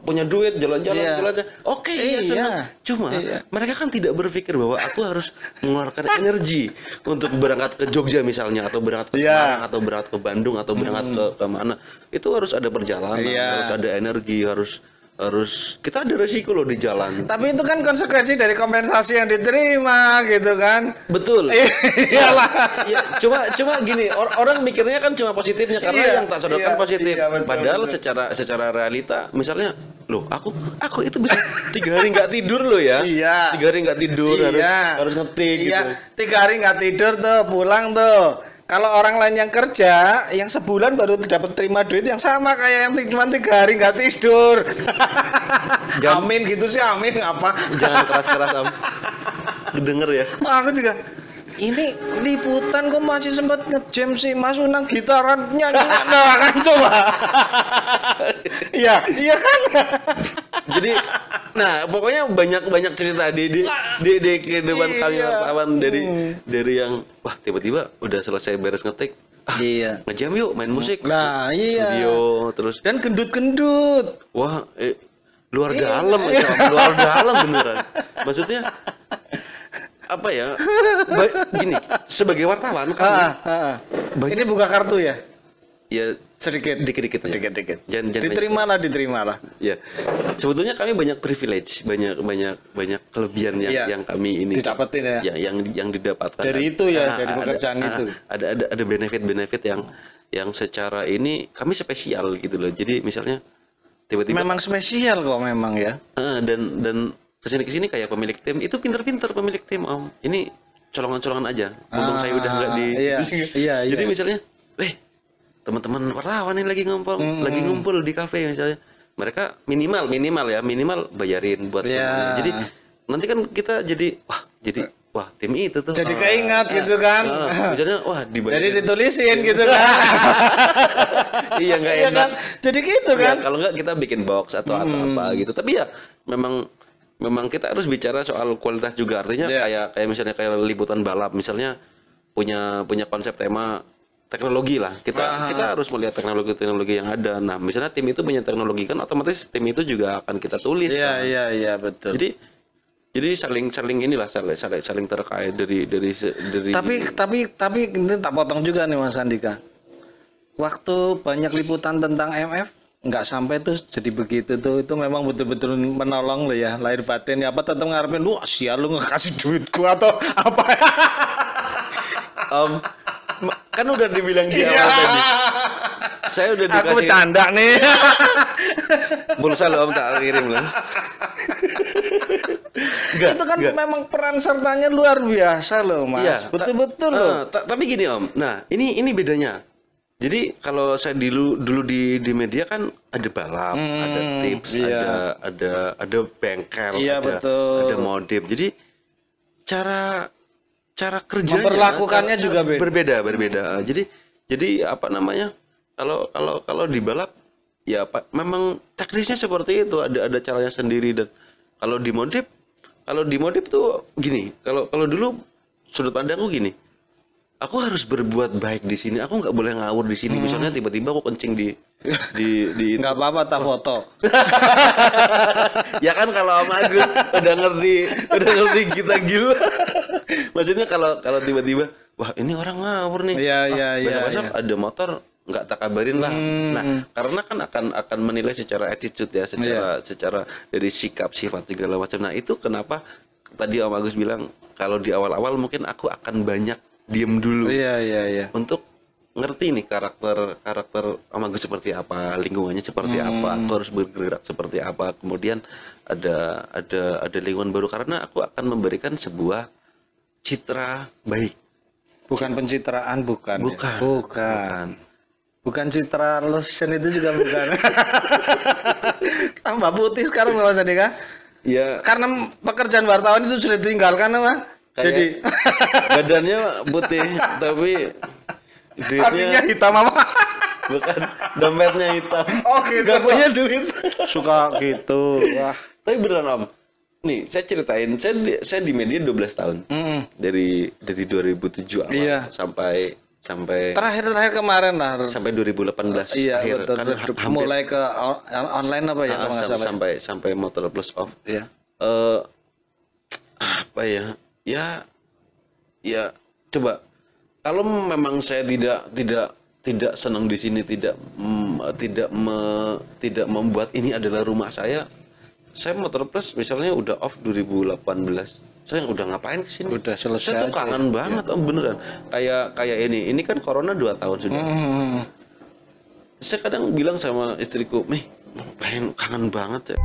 A: Punya duit, jalan-jalan. Oke, senang. Cuma mereka kan tidak berpikir bahwa aku harus mengeluarkan energi untuk berangkat ke Jogja misalnya, atau berangkat ke Semarang, atau berangkat ke Bandung, atau berangkat ke mana. Itu harus ada perjalanan, harus ada energi, harus kita ada resiko loh di jalan.
B: Tapi itu kan konsekuensi dari kompensasi yang diterima gitu kan.
A: Betul. Iyalah. Cuma gini, orang mikirnya kan cuma positifnya karena yang tak sodorkan positif. Padahal secara realita misalnya, loh aku itu bisa 3 hari nggak tidur loh ya. 3 hari nggak tidur, harus ngetik gitu.
B: 3 hari nggak tidur tuh, pulang tuh. Kalau orang lain yang kerja, yang sebulan baru dapat terima duit yang sama kayak yang cuma 3 hari nggak tidur. Amin gitu sih, amin apa?
A: Jangan keras-keras Am. Kedenger ya.
B: Aku juga. Ini liputan kok masih sempat ngejam sih, Mas Unang gitaran nyanyi kan coba. Iya kan. Jadi pokoknya banyak cerita di kehidupan kami wartawan, dari yang wah tiba-tiba udah selesai beres ngetik, ngejam yuk main musik, studio, terus dan gendut-gendut,
A: wah luar dalam beneran. Maksudnya apa ya? Gini, sebagai wartawan banyak-
B: Ini buka kartu ya?
A: ya
B: Sedikit.
A: dikit-dikit aja.
B: Dikit-dikit.
A: Jangan
B: Diterimalah.
A: ya. Sebetulnya kami banyak privilege, banyak kelebihan yang kami ini
B: Didapetin ya?
A: yang didapatkan
B: Dari itu ya, dari pekerjaan itu.
A: Ada benefit yang secara ini kami spesial gitu loh. Jadi misalnya tiba-tiba
B: Memang spesial kok memang ya.
A: dan kesini kayak pemilik tim itu pinter-pinter pemilik tim Om. Ini colongan-colongan aja. Untung saya udah nggak di.
B: Iya.
A: Jadi misalnya, teman-teman wartawan ini lagi ngumpul di kafe misalnya. Mereka minimal bayarin buat semuanya. Jadi nanti kan kita jadi wah tim itu tuh.
B: Jadi keingat gitu kan.
A: Misalnya dibayarin.
B: Jadi ditulisin gitu kan.
A: Iya nggak
B: Iya
A: enak.
B: kan? Jadi gitu kan.
A: Kalau nggak kita bikin box atau apa gitu. Tapi ya memang kita harus bicara soal kualitas juga. Artinya kayak misalnya kayak liputan balap misalnya punya konsep tema teknologi lah. Kita harus melihat teknologi yang ada. Nah, misalnya tim itu punya teknologi kan otomatis tim itu juga akan kita tulis.
B: Iya, betul.
A: Jadi saling terkait dari
B: Tapi ini tak potong juga nih Mas Andika. Waktu banyak liputan tentang MF nggak sampai tuh jadi begitu tuh, itu memang betul-betul menolong lo ya, lahir batin ya, apa tetap ngarepin lu sial lu nggak duitku atau apa.
A: Kan udah dibilang di awal tadi. Saya udah dikasih.
B: Aku bercanda nih.
A: Pulsa lo tak kirim lo.
B: Itu kan memang peran sertanya luar biasa loh Mas.
A: Iya,
B: betul-betul loh.
A: Tapi gini Om. Nah, ini bedanya. Jadi kalau saya dulu di media kan ada balap, ada tips, ada bengkel, ada modif. Jadi cara kerjanya
B: memperlakukannya juga
A: berbeda. Jadi apa namanya? Kalau di balap ya memang teknisnya seperti itu, ada caranya sendiri. Dan kalau di modif tuh gini, kalau dulu sudut pandangku gini. Aku harus berbuat baik di sini. Aku nggak boleh ngawur di sini. Misalnya tiba-tiba aku kencing di
B: nggak apa-apa tak foto.
A: Ya kan kalau Om Agus udah ngerti kita gila. Maksudnya kalau tiba-tiba wah ini orang ngawur nih. Besok ada motor nggak tak kabarin lah. Nah, karena kan akan menilai secara attitude ya, secara dari sikap, sifat segala macam. Nah, itu kenapa tadi Om Agus bilang kalau di awal-awal mungkin aku akan banyak diem dulu.
B: Iya.
A: Untuk ngerti nih karakter Om Agus seperti apa, lingkungannya seperti apa, aku harus bergerak seperti apa. Kemudian ada lingkungan baru karena aku akan memberikan sebuah citra baik.
B: Bukan pencitraan, bukan. Bukan citra lotion itu juga bukan. Tambah putih sekarang Mas Andika.
A: Ya.
B: Karena pekerjaan wartawan itu sudah ditinggalkan apa? Jadi
A: badannya putih tapi
B: duitnya hitam apa?
A: Bukan, dompetnya hitam.
B: Oh gitu.
A: Gak punya duit.
B: Suka gitu. Wah.
A: Tapi beneran Om. Nih, saya ceritain, saya di media 12 tahun. Dari 2007 awal sampai
B: terakhir kemarin lah.
A: Sampai 2018 akhir.
B: Betul, kan mulai ke online apa ya kalau nggak salah.
A: Sampai Motor Plus Off.
B: Iya.
A: Apa ya? Ya coba kalau memang saya tidak senang di sini, tidak membuat ini adalah rumah saya Motor Plus misalnya udah off 2018, saya udah ngapain kesini?
B: Udah selesai.
A: Saya tuh kangen banget Om, beneran. Kayak ini kan corona 2 tahun sudah. Saya kadang bilang sama istriku, ngapain, kangen banget ya.